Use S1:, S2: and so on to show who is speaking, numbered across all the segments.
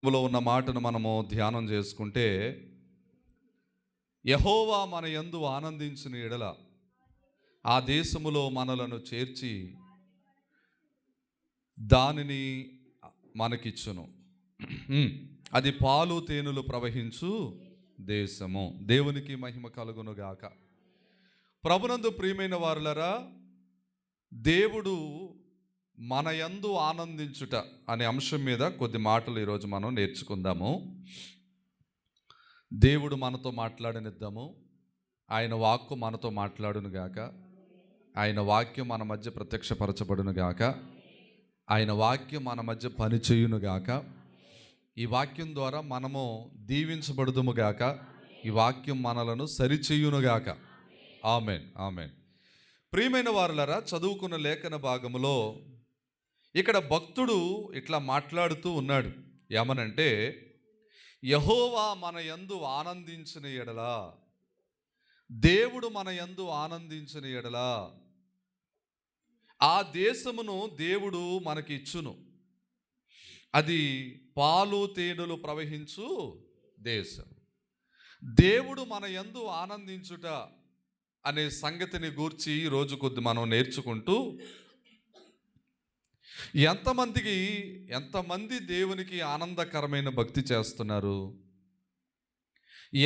S1: లో ఉన్న మాటను మనము ధ్యానం చేసుకుంటే, యెహోవా మన యందు ఆనందించిన ఎడల ఆ దేశములో మనలను చేర్చి దానిని మనకిచ్చును. అది పాలు తేనెలు ప్రవహించు దేశము. దేవునికి మహిమ కలుగును గాక. ప్రభునందు ప్రియమైన వారులరా, దేవుడు మన యందు ఆనందించుట అనే అంశం మీద కొద్ది మాటలు ఈరోజు మనం నేర్చుకుందాము. దేవుడు మనతో మాట్లాడనిద్దాము. ఆయన వాక్కు మనతో మాట్లాడును గాక. ఆయన వాక్యం మన మధ్య ప్రత్యక్షపరచబడును గాక. ఆయన వాక్యం మన మధ్య పనిచేయును గాక. ఈ వాక్యం ద్వారా మనము దీవించబడుదుము గాక. ఈ వాక్యం మనలను సరిచేయును గాక. ఆమేన్, ఆమేన్. ప్రియమైన వారులారా, చదువుకున్న లేఖన భాగములో ఇక్కడ భక్తుడు ఇట్లా మాట్లాడుతూ ఉన్నాడు. ఏమనంటే, యెహోవా మన యందు ఆనందించిన ఎడల, దేవుడు మన యందు ఆనందించిన ఎడల ఆ దేశమును దేవుడు మనకి ఇచ్చును. అది పాలు తేనెలు ప్రవహించు దేశం. దేవుడు మన యందు ఆనందించుట అనే సంగతిని గూర్చి ఈరోజు కొద్ది మనం నేర్చుకుంటూ, ఎంతమంది దేవునికి ఆనందకరమైన భక్తి చేస్తున్నారు?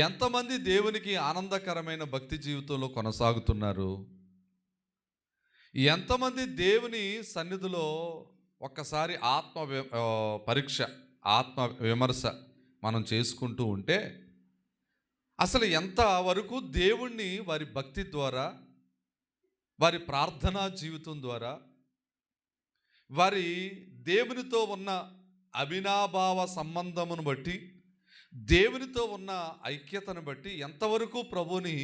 S1: ఎంతమంది దేవునికి ఆనందకరమైన భక్తి జీవితంలో కొనసాగుతున్నారు? ఎంతమంది దేవుని సన్నిధిలో ఒక్కసారి పరీక్ష, ఆత్మ విమర్శ మనం చేసుకుంటూ ఉంటే, అసలు ఎంతవరకు దేవుణ్ణి వారి భక్తి ద్వారా, వారి ప్రార్థనా జీవితం ద్వారా, వారి దేవునితో ఉన్న అవినాభావ సంబంధమును బట్టి, దేవునితో ఉన్న ఐక్యతను బట్టి ఎంతవరకు ప్రభుని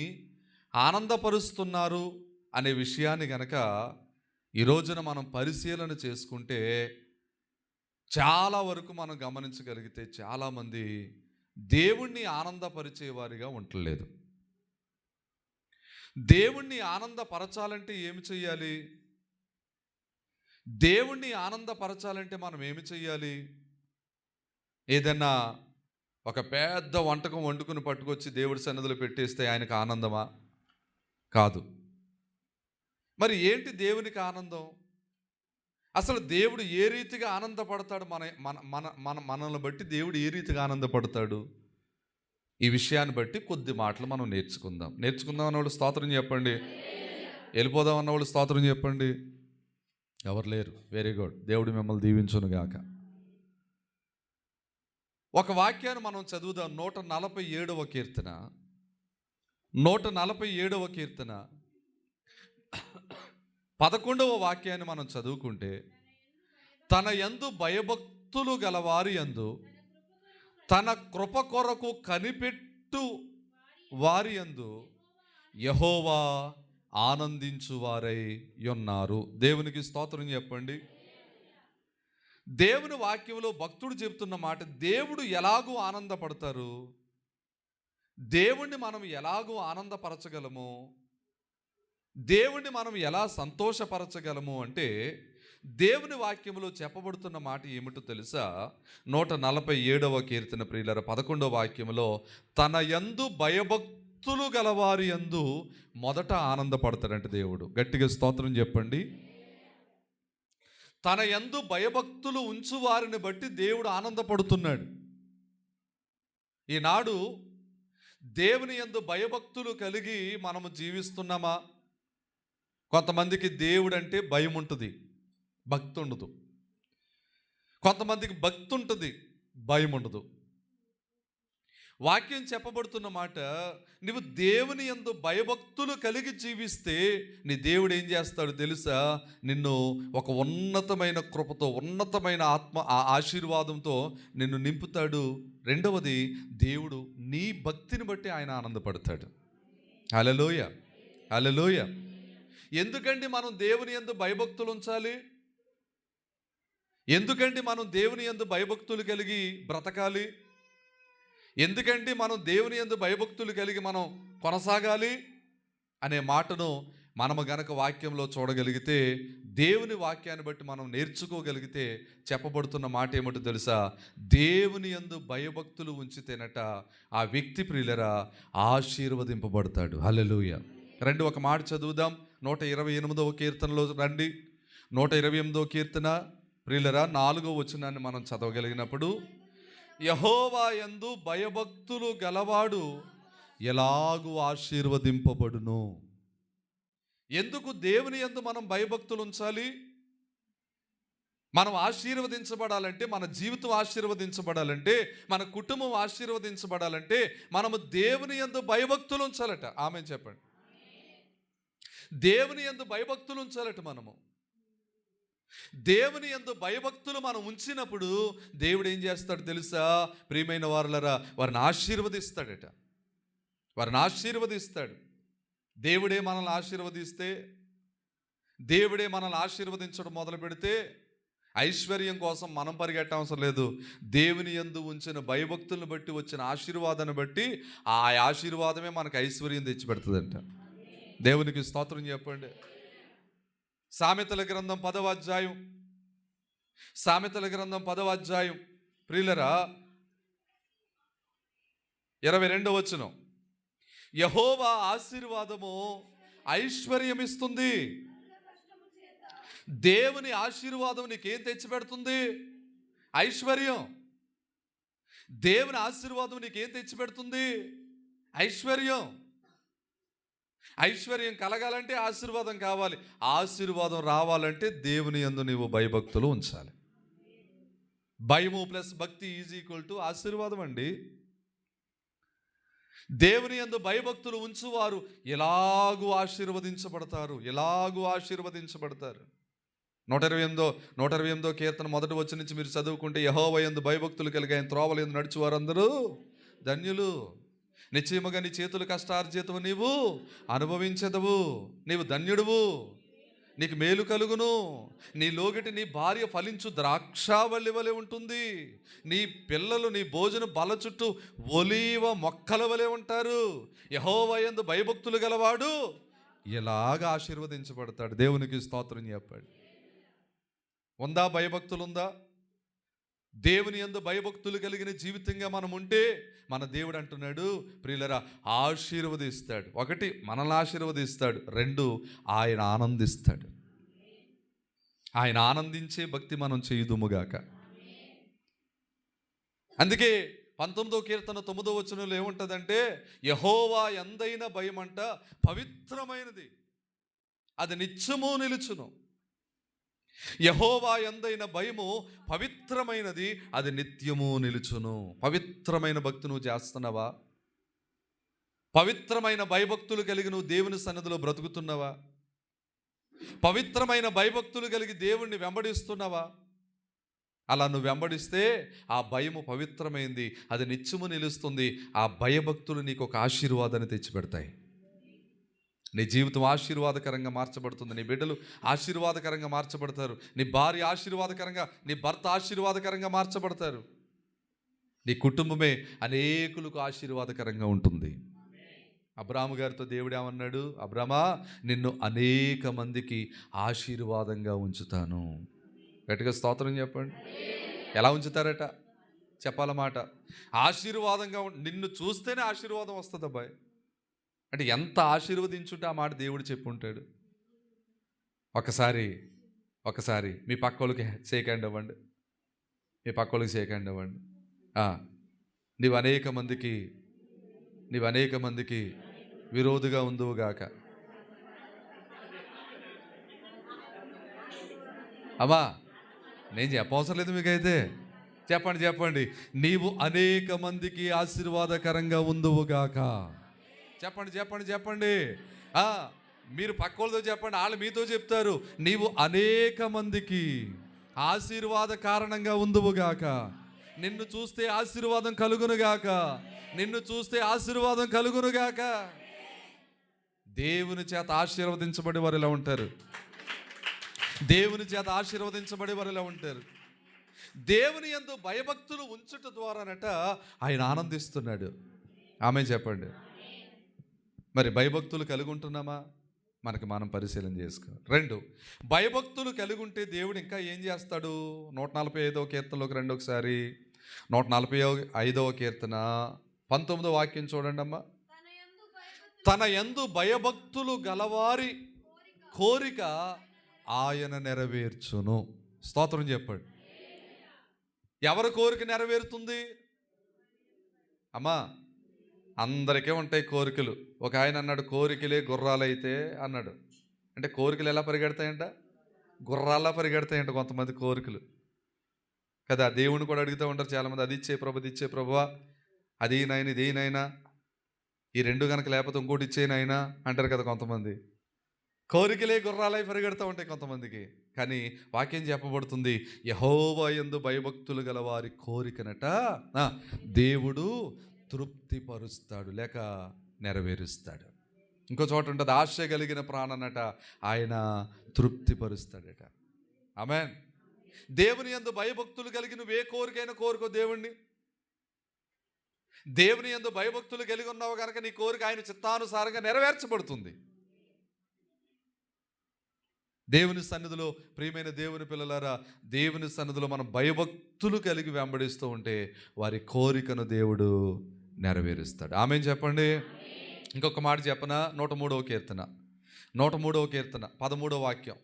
S1: ఆనందపరుస్తున్నారు అనే విషయాన్ని గనక ఈ రోజున మనం పరిశీలన చేసుకుంటే, చాలా వరకు మనం గమనించగలిగితే చాలామంది దేవుణ్ణి ఆనందపరిచేవారిగా ఉండలేదు. దేవుణ్ణి ఆనందపరచాలంటే ఏమి చెయ్యాలి? దేవుణ్ణి ఆనందపరచాలంటే మనం ఏమి చెయ్యాలి? ఏదన్నా ఒక పెద్ద వంటకం వండుకుని పట్టుకొచ్చి దేవుడి సన్నిధిలో పెట్టేస్తే ఆయనకు ఆనందమా? కాదు. మరి ఏంటి దేవునికి ఆనందం? అసలు దేవుడు ఏ రీతిగా ఆనందపడతాడు? మనల్ని బట్టి దేవుడు ఏ రీతిగా ఆనందపడతాడు? ఈ విషయాన్ని బట్టి కొద్ది మాటలు మనం నేర్చుకుందాం అన్నవాళ్ళు స్తోత్రం చెప్పండి. వెళ్ళిపోదాం అన్నవాళ్ళు స్తోత్రం చెప్పండి. ఎవరు లేరు? Very good. దేవుడు మిమ్మల్ని దీవించును గాక. ఒక వాక్యాన్ని మనం చదువుదాం. 147వ కీర్తన 11వ వాక్యాన్ని మనం చదువుకుంటే, తన యందు భయభక్తులు గలవారి యందు తన కృప కొరకు కనిపెట్టు వారి యందు యెహోవా ఆనందించువారై ఉన్నారు. దేవునికి స్తోత్రం చెప్పండి. దేవుని వాక్యంలో భక్తుడు చెప్తున్న మాట, దేవుడు ఎలాగూ ఆనందపడతారు, దేవుణ్ణి మనం ఎలాగూ ఆనందపరచగలము, దేవుణ్ణి మనం ఎలా సంతోషపరచగలము అంటే, దేవుని వాక్యంలో చెప్పబడుతున్న మాట ఏమిటో తెలుసా? 147వ కీర్తన ప్రియులారా, 11వ వాక్యంలో తన యందు భయభక్తులు గలవారి యందు మొదట ఆనందపడతాడంటే దేవుడు. గట్టిగా స్తోత్రం చెప్పండి. తన యందు భయభక్తులు ఉంచు వారిని బట్టి దేవుడు ఆనందపడుతున్నాడు. ఈనాడు దేవుని యందు భయభక్తులు కలిగి మనము జీవిస్తున్నామా? కొంతమందికి దేవుడు అంటే భయం ఉంటుంది, భక్తి ఉండదు. కొంతమందికి భక్తి ఉంటుంది, భయం ఉండదు. వాక్యం చెప్పబడుతున్న మాట, నువ్వు దేవుని యందు భయభక్తులు కలిగి జీవిస్తే నీ దేవుడు ఏం చేస్తాడు తెలుసా? నిన్ను ఒక ఉన్నతమైన కృపతో, ఉన్నతమైన ఆశీర్వాదంతో నిన్ను నింపుతాడు. రెండవది, దేవుడు నీ భక్తిని బట్టి ఆయన ఆనందపడతాడు. హల్లెలూయా, హల్లెలూయా. ఎందుకండి మనం దేవుని యందు భయభక్తులు ఉంచాలి? ఎందుకండి మనం దేవుని యందు భయభక్తులు కలిగి బ్రతకాలి? ఎందుకంటే మనం దేవుని యందు భయభక్తులు కలిగి మనం కొనసాగాలి అనే మాటను మనము గనక వాక్యంలో చూడగలిగితే, దేవుని వాక్యాన్ని బట్టి మనం నేర్చుకోగలిగితే చెప్పబడుతున్న మాట ఏమిటో తెలుసా? దేవుని యందు భయభక్తులు ఉంచితేనట ఆ వ్యక్తి ప్రియులరా ఆశీర్వదింపబడతాడు. హల్లెలూయా. రండి ఒక మాట చదువుదాం. 128వ కీర్తనలో రండి. 128వ కీర్తన ప్రియులరా 4వ వచనాన్ని మనం చదవగలిగినప్పుడు, యెహోవా యందు భయభక్తులు గలవాడు ఎలాగూ ఆశీర్వదింపబడును. ఎందుకు దేవుని యందు మనం భయభక్తులు ఉంచాలి? మనం ఆశీర్వదించబడాలంటే, మన జీవితం ఆశీర్వదించబడాలంటే, మన కుటుంబం ఆశీర్వదించబడాలంటే మనము దేవుని యందు భయభక్తులు ఉంచాలట. ఆమేన్ చెప్పండి. దేవుని యందు భయభక్తులు ఉంచాలట. మనము దేవుని యందు భయభక్తులు మనం ఉంచినప్పుడు దేవుడు ఏం చేస్తాడు తెలుసా? ప్రియమైన వారులరా, వారిని ఆశీర్వదిస్తాడట. వారిని ఆశీర్వదిస్తాడు. దేవుడే మనల్ని ఆశీర్వదిస్తే, దేవుడే మనల్ని ఆశీర్వదించడం మొదలు పెడితే ఐశ్వర్యం కోసం మనం పరిగెట్టవసరం లేదు. దేవుని యందు ఉంచిన భయభక్తులను బట్టి వచ్చిన ఆశీర్వాదాన్ని బట్టి ఆ ఆశీర్వాదమే మనకు ఐశ్వర్యం తెచ్చిపెడుతుందంట. దేవునికి స్తోత్రం చెప్పండి. సామెతల గ్రంథం 10వ అధ్యాయం, సామెతల గ్రంథం 10వ అధ్యాయం ప్రియులరా 22వ వచనం, యెహోవా ఆశీర్వాదము ఐశ్వర్యం ఇస్తుంది. దేవుని ఆశీర్వాదం నీకేం తెచ్చిపెడుతుంది? ఐశ్వర్యం. దేవుని ఆశీర్వాదం నీకేం తెచ్చిపెడుతుంది? ఐశ్వర్యం. ఐశ్వర్యం కలగాలంటే ఆశీర్వాదం కావాలి. ఆశీర్వాదం రావాలంటే దేవుని యందు నీవు భయభక్తులు ఉంచాలి. భయము ప్లస్ భక్తి ఈజ్ ఈక్వల్ టు ఆశీర్వాదం అండి. దేవుని యందు భయభక్తులు ఉంచువారు ఎలాగూ ఆశీర్వదించబడతారు. ఎలాగూ ఆశీర్వదించబడతారు. 128వ కీర్తన 1వ వచనం నుంచి మీరు చదువుకుంటే, యెహోవా యందు భయభక్తులు కలిగి ఆయన త్రోవల యందు నడుచువారందరూ ధన్యులు. నిశ్చయముగా నీ చేతుల కష్టార్జితము నీవు అనుభవించదవు. నీవు ధన్యుడువు, నీకు మేలు కలుగును. నీ లోగిటి నీ భార్య ఫలించు ద్రాక్షావల్లి వలె ఉంటుంది. నీ పిల్లలు నీ భోజన బల చుట్టూ ఒలీవ మొక్కల వలె ఉంటారు. యెహోవా యందు భయభక్తులు గలవాడు ఎలాగ ఆశీర్వదించబడతాడు. దేవునికి స్తోత్రం చెప్పాడు. ఉందా? భయభక్తులు ఉందా? దేవుని యందు భయభక్తులు కలిగిన జీవితంగా మనం ఉంటే మన దేవుడు అంటున్నాడు ప్రియులరా ఆశీర్వదిస్తాడు. 1 మనల్ని ఆశీర్వదిస్తాడు, 2 ఆయన ఆనందిస్తాడు. ఆయన ఆనందించే భక్తి మనం చేయుదుముగాక. అందుకే 19వ కీర్తన 9వ వచనంలో ఏముంటుందంటే, యెహోవా యందైన భయం అంట పవిత్రమైనది, అది నిత్యము నిలుచును. యెహోవా యందైన భయము పవిత్రమైనది, అది నిత్యము నిలుచును. పవిత్రమైన భక్తి నువ్వు చేస్తున్నావా? పవిత్రమైన భయభక్తులు కలిగి నువ్వు దేవుని సన్నిధిలో బ్రతుకుతున్నావా? పవిత్రమైన భయభక్తులు కలిగి దేవుణ్ణి వెంబడిస్తున్నావా? అలా నువ్వు వెంబడిస్తే ఆ భయము పవిత్రమైంది, అది నిత్యము నిలుస్తుంది. ఆ భయభక్తులు నీకు ఒక ఆశీర్వాదాన్ని తెచ్చిపెడతాయి. నీ జీవితం ఆశీర్వాదకరంగా మార్చబడుతుంది. నీ బిడ్డలు ఆశీర్వాదకరంగా మార్చబడతారు. నీ భార్య ఆశీర్వాదకరంగా, నీ భర్త ఆశీర్వాదకరంగా మార్చబడతారు. నీ కుటుంబమే అనేకులకు ఆశీర్వాదకరంగా ఉంటుంది. అబ్రాహాము గారితో దేవుడు ఏమన్నాడు? అబ్రామా, నిన్ను అనేక మందికి ఆశీర్వాదంగా ఉంచుతాను. గట్టిగా స్తోత్రం చెప్పండి. ఎలా ఉంచుతారట? చెప్పాలన్నమాట. ఆశీర్వాదంగా నిన్ను చూస్తేనే ఆశీర్వాదం వస్తుంది అబ్బాయి. అంటే ఎంత ఆశీర్వదించుంటే ఆ మాట దేవుడు చెప్పుంటాడు. ఒకసారి మీ పక్కోళ్ళకి షేక్ హ్యాండ్ ఇవ్వండి. మీ పక్కోళ్ళకి షేక్ హ్యాండ్ ఇవ్వండి. నీవు అనేక మందికి విరోధిగా ఉందువుగాక. అమ్మా, నేను చెప్పవసరం లేదు మీకైతే. చెప్పండి. నీవు అనేక మందికి ఆశీర్వాదకరంగా ఉందువుగాక. చెప్పండి. మీరు పక్కోళ్ళతో చెప్పండి, వాళ్ళు మీతో చెప్తారు. నీవు అనేక మందికి ఆశీర్వాద కారణంగా ఉందువుగాక. నిన్ను చూస్తే ఆశీర్వాదం కలుగునుగాక. దేవుని చేత ఆశీర్వదించబడి వారు ఇలా ఉంటారు. దేవుని యందు భయభక్తులు ఉంచుట ద్వారానట ఆయన ఆనందిస్తున్నాడు. ఆమె చెప్పండి. మరి భయభక్తులు కలిగి ఉంటున్నామా? మనకి మనం పరిశీలన చేసుకోవాలి. 2, భయభక్తులు కలిగి ఉంటే దేవుడు ఇంకా ఏం చేస్తాడు? 145వ కీర్తనలోకి రండి ఒకసారి. 145వ కీర్తన 19వ వాక్యం చూడండి అమ్మా. తన యందు భయభక్తులు గలవారి కోరిక ఆయన నెరవేర్చును. స్తోత్రం చెప్పండి. ఎవరి కోరిక నెరవేరుతుంది అమ్మా? అందరికీ ఉంటాయి కోరికలు. ఒక ఆయన అన్నాడు, కోరికలే గుర్రాలైతే అన్నాడు. అంటే కోరికలు ఎలా పరిగెడతాయంట? గుర్రాల్లా పరిగెడతాయంట కొంతమంది కోరికలు కదా. దేవుని కూడా అడుగుతూ ఉంటారు చాలామంది, అది ఇచ్చే ప్రభు, ఇది ఇచ్చే ప్రభువా, అది నాయన, ఇది నాయనా, ఈ 2 కనుక లేకపోతే ఇంకోటి ఇచ్చే నాయనా అంటారు కదా కొంతమంది. కోరికలే గుర్రాలై పరిగెడుతూ ఉంటాయి కొంతమందికి. కానీ వాక్యం చెప్పబడుతుంది, యెహోవా యందు భయభక్తులు గల వారి కోరికనట దేవుడు తృప్తిపరుస్తాడు, లేక నెరవేరుస్తాడు. ఇంకో చోట ఉంటుంది, ఆశ కలిగిన ప్రాణనట ఆయన తృప్తిపరుస్తాడట. ఆమేన్. దేవుని యందు భయభక్తులు కలిగి నువ్వే కోరికైనా కోరుకో దేవుణ్ణి. దేవుని యందు భయభక్తులు కలిగి ఉన్నావు కనుక నీ కోరిక ఆయన చిత్తానుసారంగా నెరవేర్చబడుతుంది. దేవుని సన్నిధిలో ప్రియమైన దేవుని పిల్లలారా, దేవుని సన్నిధిలో మనం భయభక్తులు కలిగి వెంబడిస్తూ ఉంటే వారి కోరికను దేవుడు నెరవేరుస్తాడు. ఆమేన్ చెప్పండి. ఇంకొక మాట చెప్పనా? 103వ కీర్తన 13వ వాక్యం.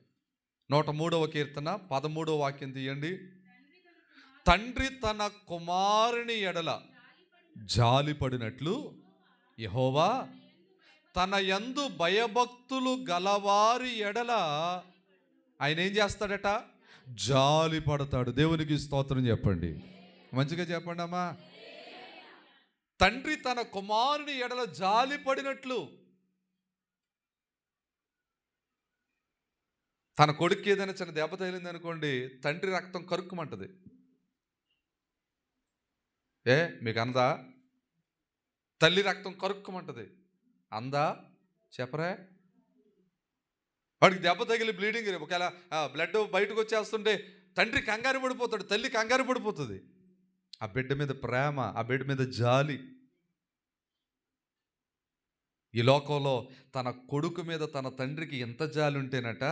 S1: 103వ కీర్తన 13వ వాక్యం తీయండి. తండ్రి తన కుమారుని ఎడల జాలిపడినట్లు యెహోవా తన యందు భయభక్తులు గలవారి ఎడల ఆయన ఏం చేస్తాడట? జాలి పడతాడు. దేవునికి స్తోత్రం చెప్పండి. మంచిగా చెప్పండి అమ్మా. తండ్రి తన కుమారుని ఎడల జాలి పడినట్లు. తన కొడుకు ఏదైనా చిన్న దెబ్బ తగిలింది అనుకోండి, తండ్రి రక్తం కరుక్కుమంటది. మీకు అందా? తల్లి రక్తం కరుక్కుమంటది. అందా? చెప్పరా? వాడికి దెబ్బ తగిలి బ్లీడింగ్, ఒకవేళ బ్లడ్ బయటకు వచ్చేస్తుంటే తండ్రి కంగారు పడిపోతాడు, తల్లి కంగారు పడిపోతుంది. ఆ బిడ్డ మీద ప్రేమ, ఆ బిడ్డ మీద జాలి. ఈ లోకంలో తన కొడుకు మీద తన తండ్రికి ఎంత జాలి ఉంటేనట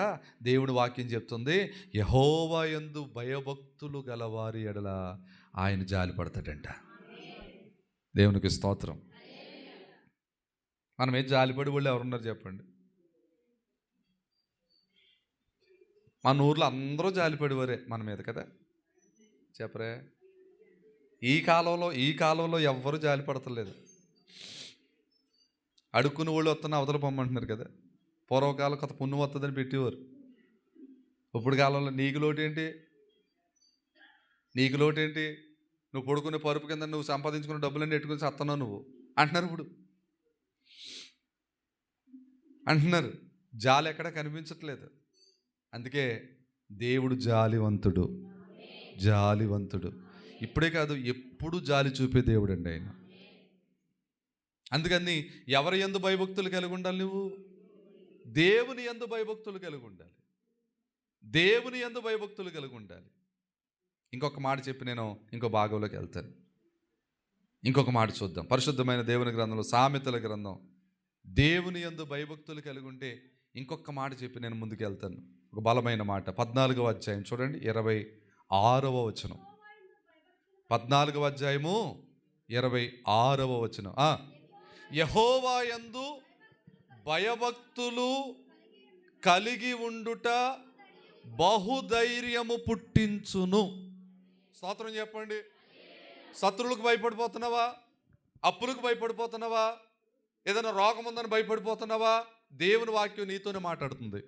S1: దేవుడి వాక్యం చెప్తుంది, యెహోవా యందు భయభక్తులు గలవారి ఎడల ఆయన జాలి పడతాడంట. దేవునికి స్తోత్రం. మనం ఏం జాలిపడి వాళ్ళు ఎవరున్నారు చెప్పండి? మన ఊర్లో అందరూ జాలిపడేవారే మన మీద కదా, చెప్పరే? ఈ కాలంలో ఎవ్వరూ జాలి పడతలేదు. అడుక్కుని వాళ్ళు వస్తున్న అవతల పొమ్మంటున్నారు కదా. పూర్వకాలం కొత్త పుణ్యం వస్తుందని పెట్టేవారు. ఇప్పుడు కాలంలో నీకు లోటేంటి, నువ్వు పడుకునే పరుపు కింద నువ్వు సంపాదించుకున్న డబ్బులన్నీ ఎట్టుకుని సత్తన్నావు నువ్వు అంటున్నారు. ఇప్పుడు అంటున్నారు. జాలి ఎక్కడ కనిపించట్లేదు. అందుకే దేవుడు జాలివంతుడు. ఇప్పుడే కాదు, ఎప్పుడు జాలి చూపే దేవుడు అండి ఆయన. అందుకని ఎవరి యందు భయభక్తులు కలిగి ఉండాలి? నువ్వు దేవుని యందు భయభక్తులు కలిగి ఉండాలి. ఇంకొక మాట చెప్పి నేను ఇంకో భాగంలోకి వెళ్తాను. ఇంకొక మాట చూద్దాం. పరిశుద్ధమైన దేవుని గ్రంథంలో, సామెతల గ్రంథం, దేవుని యందు భయభక్తులు కలిగి ఉంటే ఇంకొక మాట చెప్పి నేను ముందుకు వెళ్తాను. ఒక బలమైన మాట. 14వ అధ్యాయం చూడండి, 26వ వచనం. 14వ అధ్యాయము 26వ వచనం. యెహోవా యందు భయభక్తులు కలిగి ఉండుట బహుధైర్యము పుట్టించును. స్తోత్రం చెప్పండి. శత్రువులకు భయపడిపోతున్నావా? అప్పులకు భయపడిపోతున్నావా? ఏదైనా రోగం ఉందని భయపడిపోతున్నావా? దేవుని వాక్యం నీతోనే మాట్లాడుతుంది.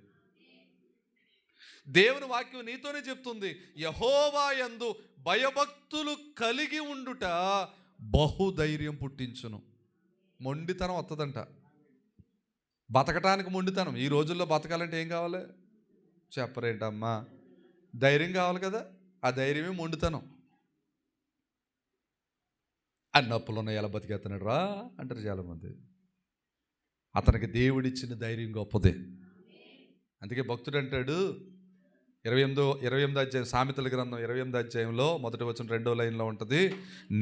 S1: దేవుని వాక్యం నీతోనే చెప్తుంది, యెహోవా యందు భయభక్తులు కలిగి ఉండుట బహుధైర్యం పుట్టించును. మొండితనం వస్తుందంట. బతకటానికి మొండితనం. ఈ రోజుల్లో బతకాలంటే ఏం కావాలి చెప్పరేంటమ్మా? ధైర్యం కావాలి కదా. ఆ ధైర్యమే మొండితనం. అన్ని అప్పులున్న ఎలా బతికేస్తున్నాడు రా అంటారు చాలామంది. అతనికి దేవుడిచ్చిన ధైర్యం గొప్పదే. అందుకే భక్తుడు అంటాడు, 28వ అధ్యాయం, సామెతల గ్రంథం 28వ అధ్యాయంలో 1వ వచనం 2వ లైన్లో ఉంటుంది,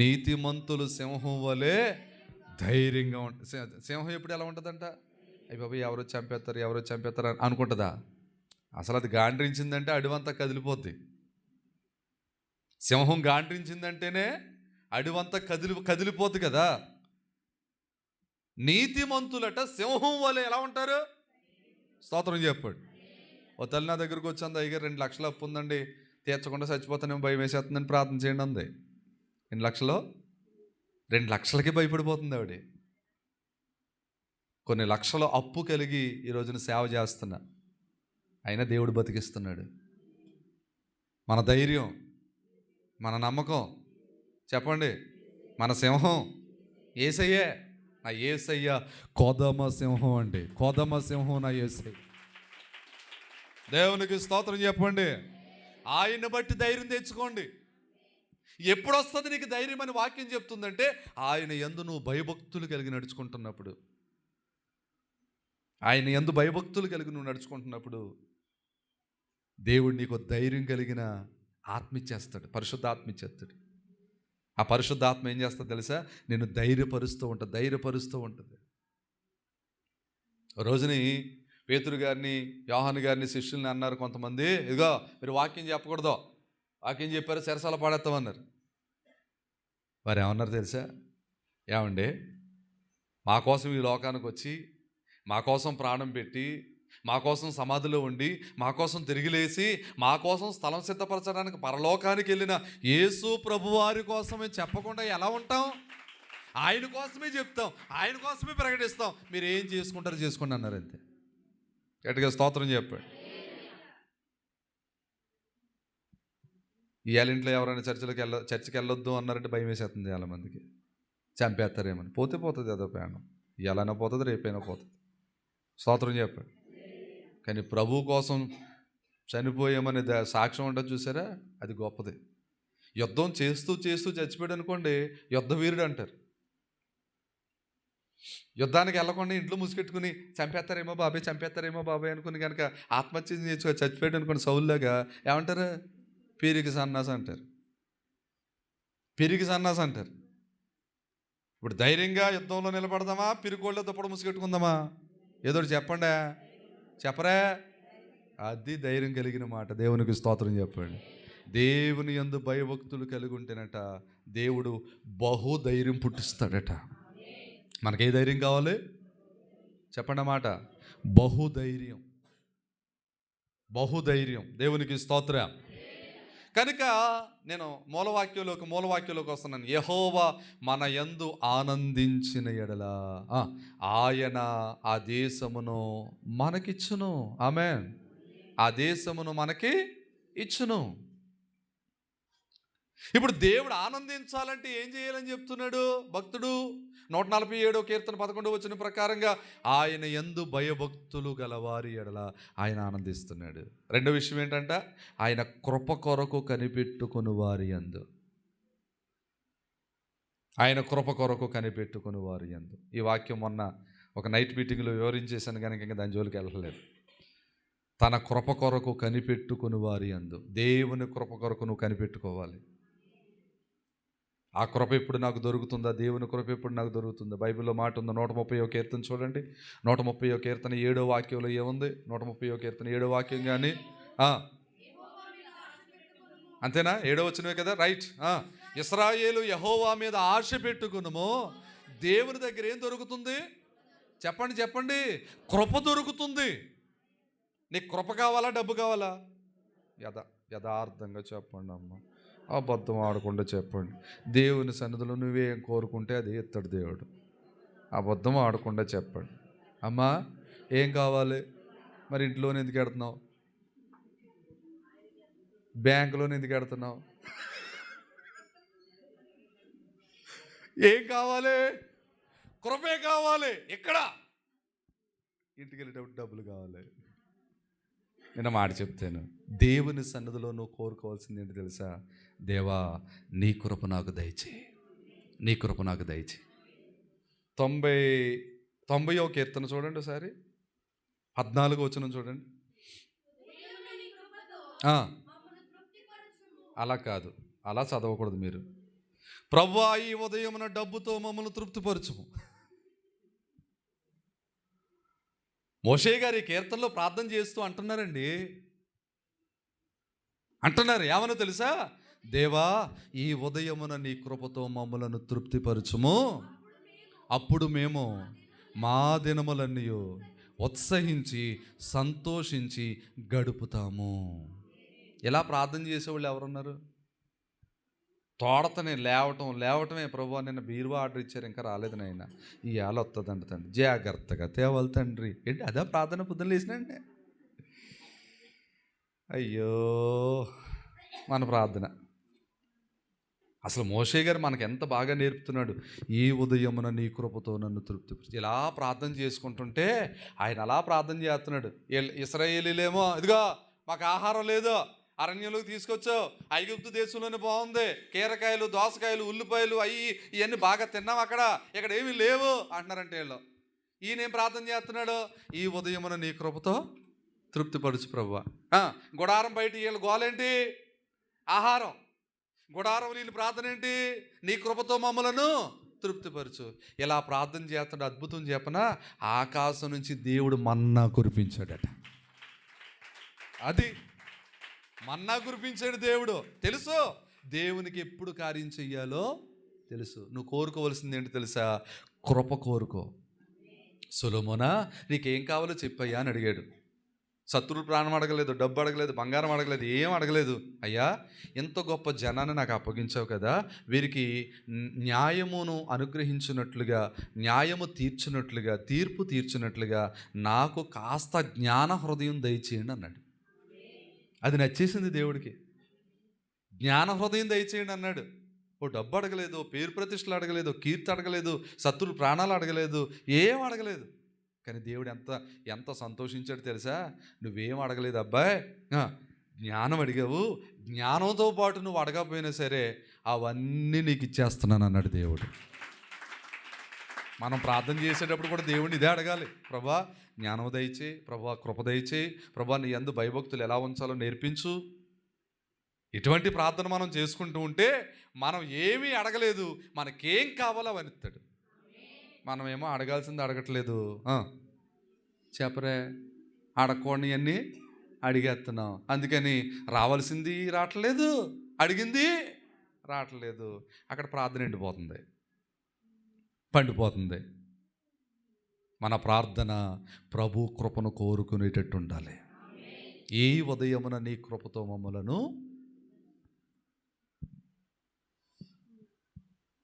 S1: నీతిమంతులు సింహం వలె ధైర్యంగా ఉంటుంది. సింహం ఎప్పుడు ఎలా ఉంటుందంట? అయ్యి బాబు ఎవరో చంపేస్తారు అనుకుంటుందా? అసలు అది గాండ్రించిందంటే అడవంతా కదిలిపోద్ది. సింహం గాండ్రించిందంటేనే అడవంతా కదిలిపోద్ది కదా. నీతిమంతులట సింహం వలె ఎలా ఉంటారు? స్తోత్రం చెప్పాడు. ఓ తల్లి నా దగ్గరకు వచ్చింది, అయ్యగారు 2 లక్షలు అప్పు ఉందండి, తీర్చకుండా చచ్చిపోతానేమో, భయం వేసేస్తుందని ప్రార్థన చేయండి అంది. 2 లక్షలు 2 లక్షలకి భయపడిపోతుంది ఆవిడ. కొన్ని లక్షల అప్పు కలిగి ఈ రోజున సేవ చేస్తున్నా, అయినా దేవుడు బతికిస్తున్నాడు. మన ధైర్యం, మన నమ్మకం చెప్పండి, మన సింహం యేసయ్యే. నా యేసయ్య కొదమ సింహం అండి, కొదమ సింహం నా యేసయ్య. దేవునికి స్తోత్రం చెప్పండి. ఆయన బట్టి ధైర్యం తెచ్చుకోండి. ఎప్పుడు వస్తుంది నీకు ధైర్యం అని వాక్యం చెప్తుందంటే, ఆయన యందు నువ్వు భయభక్తులు కలిగి నడుచుకుంటున్నప్పుడు, ఆయన యందు భయభక్తులు కలిగి నువ్వు నడుచుకుంటున్నప్పుడు దేవుడు నీకు ధైర్యం కలిగిన ఆత్మ ఇచ్చేస్తాడు, పరిశుద్ధ ఆత్మ ఇచ్చేస్తాడు. ఆ పరిశుద్ధ ఆత్మ ఏం చేస్తుంది తెలుసా? నేను ధైర్యపరుస్తూ ఉంటుంది. రోజుని పేతురు గారిని, యోహాను గారిని, శిష్యుల్ని అన్నారు కొంతమంది, ఇదిగో మీరు వాక్యం చెప్పకూడదు, వాక్యం చెప్పారు చెరసాల పాడేస్తామన్నారు. వారు ఏమన్నారు తెలుసా? ఏమండి, మా కోసం ఈ లోకానికి వచ్చి, మా కోసం ప్రాణం పెట్టి, మా కోసం సమాధిలో ఉండి, మా కోసం తిరిగి లేచి, మా కోసం స్థలం సిద్ధపరచడానికి పరలోకానికి వెళ్ళిన యేసు ప్రభువారి కోసమే చెప్పకుండా ఎలా ఉంటాం? ఆయన కోసమే చెప్తాం, ఆయన కోసమే ప్రకటిస్తాం. మీరు ఏం చేసుకుంటారో చేసుకోండి అన్నారు అంతే. గట్టిగా స్తోత్రం చెప్పాడు. ఇవాళ ఇంట్లో ఎవరైనా చర్చికి వెళ్ళొద్దు అన్నారంటే భయం వేసేస్తుంది చాలామందికి. చంపేస్తారేమని. పోతుంది అదో ప్రాణం. ఇవాళైనా పోతుంది, రేపైనా పోతుంది. స్తోత్రం చెప్పాడు. కానీ ప్రభు కోసం చనిపోయామనే సాక్ష్యం ఉంటుంది చూసారా, అది గొప్పది. యుద్ధం చేస్తూ చచ్చిపోయాడు అనుకోండి, యుద్ధ వీరుడు అంటారు. యుద్ధానికి వెళ్ళకుండా ఇంట్లో ముసుకెట్టుకుని చంపేస్తారేమో బాబాయ్ అనుకుని కనుక ఆత్మహత్య చేసుకొని చచ్చిపోయాడు అనుకోండి, సౌలులాగా, ఏమంటారు? పిరికి సన్నాస అంటారు. ఇప్పుడు ధైర్యంగా యుద్ధంలో నిలబడదామా, పిరికోళ్ళ దుప్పటి ముసుకెట్టుకుందామా? ఏదో చెప్పరా? అది ధైర్యం కలిగిన మాట. దేవునికి స్తోత్రం చెప్పండి. దేవుని యందు భయభక్తులు కలిగి ఉంటేనట దేవుడు బహుధైర్యం పుట్టిస్తాడట. మనకే ధైర్యం కావాలి చెప్పండి అన్నమాట. బహుధైర్యం. దేవునికి స్తోత్రం. కనుక నేను మూలవాక్యంలోకి వస్తున్నాను. యెహోవా మన యందు ఆనందించిన ఎడల ఆయన ఆ దేశమును మనకిచ్చును. ఆమేన్. ఆ దేశమును మనకి ఇచ్చును. ఇప్పుడు దేవుడు ఆనందించాలంటే ఏం చేయాలని చెప్తున్నాడు భక్తుడు? 147వ కీర్తన 11వ వచనం ప్రకారంగా ఆయన యందు భయభక్తులు గలవారి ఎడల ఆయన ఆనందిస్తున్నాడు. రెండో విషయం ఏంటంట? ఆయన కృప కొరకు కనిపెట్టుకుని వారి యందు, ఆయన కృప కొరకు కనిపెట్టుకుని వారి యందు. ఈ వాక్యం మొన్న ఒక నైట్ మీటింగ్లో వివరించేశాను కనుక ఇంకా దాని జోలికి వెళ్ళలేదు. తన కృప కొరకు కనిపెట్టుకుని వారి యందు. దేవుని కృప కొరకు నువ్వు కనిపెట్టుకోవాలి. ఆ కృప ఎప్పుడు నాకు దొరుకుతుందా? దేవుని కృప ఎప్పుడు నాకు దొరుకుతుందా? బైబిల్లో మాట ఉంది. 130వ కీర్తన చూడండి. 130వ కీర్తన 7వ వాక్యంలో ఏముంది? 130వ కీర్తన 7వ వాక్యం కానీ అంతేనా? 7వ వచనమే కదా, రైట్. ఇశ్రాయేలు యెహోవా మీద ఆశ పెట్టుకునుము. దేవుని దగ్గర ఏం దొరుకుతుంది? చెప్పండి. కృప దొరుకుతుంది. నీకు కృప కావాలా, డబ్బు కావాలా? యథార్థంగా చెప్పండి అమ్మ, అబద్ధం ఆడకుండా చెప్పండి. దేవుని సన్నిధిలో నువ్వేం కోరుకుంటే అది ఇస్తాడు దేవుడు. అబద్ధం ఆడకుండా చెప్పండి. అమ్మా ఏం కావాలి? మరి ఇంట్లోనే ఎందుకు ఎడుతున్నావు? బ్యాంకులోనే ఎందుకు ఎడుతున్నావు? ఏం కావాలి? కృపే కావాలి. ఎక్కడ? ఇంటికి వెళ్ళేటప్పుడు డబ్బులు కావాలి. నేను మాట చెప్తాను, దేవుని సన్నిధిలో నువ్వు కోరుకోవాల్సింది ఏంటి తెలుసా? దేవా నీ కృప నాకు దయచేయి, 90వ కీర్తన చూడండి ఒకసారి, 14వ వచనం చూడండి. అలా కాదు, అలా చదవకూడదు మీరు. ప్రభువా ఈ ఉదయమున డబ్బుతో మమ్మల్ని తృప్తిపరచుము. మోషే గారి కీర్తనలో ప్రార్థన చేస్తూ అంటున్నారండి, అంటున్నారు ఏమనో తెలుసా? దేవా, ఈ ఉదయమున నీ కృపతో మమ్మలను తృప్తిపరచుము, అప్పుడు మేము మా దినములన్నీ ఉత్సహించి సంతోషించి గడుపుతాము. ఇలా ప్రార్థన చేసేవాళ్ళు ఎవరున్నారు? తోడతనే లేవటమే, ప్రభు నిన్న బీరువా ఆర్డర్ ఇచ్చారు ఇంకా రాలేదు నాయన, ఈ ఏళ వస్తుందంట తండ్రి, జాగ్రత్తగా తేవాలి తండ్రి. ఏంటి అదే ప్రార్థన పొద్దున లేచినండి? అయ్యో మన ప్రార్థన. అసలు మోషే గారు మనకు ఎంత బాగా నేర్పుతున్నాడు. ఈ ఉదయమున నీ కృపతో నన్ను తృప్తిపరిచి, ఇలా ప్రార్థన చేసుకుంటుంటే ఆయన అలా ప్రార్థన చేస్తున్నాడు. ఇశ్రాయేలీలేమో ఇదిగో మాకు ఆహారం లేదు, అరణ్యంలోకి తీసుకొచ్చావు, ఐగుప్తు దేశంలోనే బాగుంది, కీరకాయలు, దోసకాయలు, ఉల్లిపాయలు ఇవన్నీ బాగా తిన్నాం, ఇక్కడ ఏమీ లేవు అంటున్నారంటే వీళ్ళు. ఈయనేం ప్రార్థన చేస్తున్నాడు? ఈ ఉదయమున నీ కృపతో తృప్తిపరచు ప్రభువా. గుడారం బయట వీళ్ళ గోలేంటి? ఆహారం. గుడారం వీళ్ళ ప్రార్థన ఏంటి? నీ కృపతో మమ్మలను తృప్తిపరచు. ఇలా ప్రార్థన చేస్తున్నాడు. అద్భుతం చెప్పనా? ఆకాశం నుంచి దేవుడు మన్నా కురిపించాడట. అది మన్నా కురిపించాడు దేవుడు. తెలుసు దేవునికి ఎప్పుడు కార్యం చెయ్యాలో తెలుసు. నువ్వు కోరుకోవలసింది ఏంటి తెలుసా? కృప కోరుకో. సొలొమోనా, నీకేం కావాలో చెప్పయ్యా అని అడిగాడు. శత్రువులు ప్రాణం అడగలేదు, డబ్బు అడగలేదు, బంగారం అడగలేదు, ఏం అడగలేదు. అయ్యా, ఎంత గొప్ప జనాన్ని నాకు అప్పగించావు కదా, వీరికి న్యాయమును అనుగ్రహించినట్లుగా, న్యాయము తీర్చినట్లుగా, తీర్పు తీర్చినట్లుగా నాకు కాస్త జ్ఞాన హృదయం దయచేయండి అన్నాడు. అది నచ్చేసింది దేవుడికి. జ్ఞాన హృదయం దయచేయండి అన్నాడు. ఓ డబ్బు అడగలేదు, పేరు ప్రతిష్టలు అడగలేదు, కీర్తి అడగలేదు, శత్రువులు ప్రాణాలు అడగలేదు, ఏం అడగలేదు. కానీ దేవుడు ఎంత సంతోషించాడు తెలుసా? నువ్వేం అడగలేదు అబ్బాయి, జ్ఞానం అడిగావు, జ్ఞానంతో పాటు నువ్వు అడగకపోయినా సరే అవన్నీ నీకు ఇచ్చేస్తున్నాను అన్నాడు దేవుడు. మనం ప్రార్థన చేసేటప్పుడు కూడా దేవుడిని ఇదే అడగాలి. ప్రభా జ్ఞానం దయచేయి, ప్రభా కృప దయచేయి, ప్రభా నీ యందు భయభక్తులు ఎలా ఉంచాలో నేర్పించు. ఇటువంటి ప్రార్థన మనం చేసుకుంటూ ఉంటే మనం ఏమీ అడగలేదు, మనకేం కావాలో అవన్నీ ఇస్తాడు. మనమేమో అడగాల్సింది అడగట్లేదు. చెప్పరే, అడగకూడని అన్నీ అడిగేస్తున్నాం. అందుకని రావాల్సింది రావట్లేదు, అడిగింది రావట్లేదు. అక్కడ ప్రార్థన ఎండిపోతుంది, పండిపోతుంది. మన ప్రార్థన ప్రభు కృపను కోరుకునేటట్టు ఉండాలి. ఈ ఉదయమున నీ కృపతో మమ్మలను,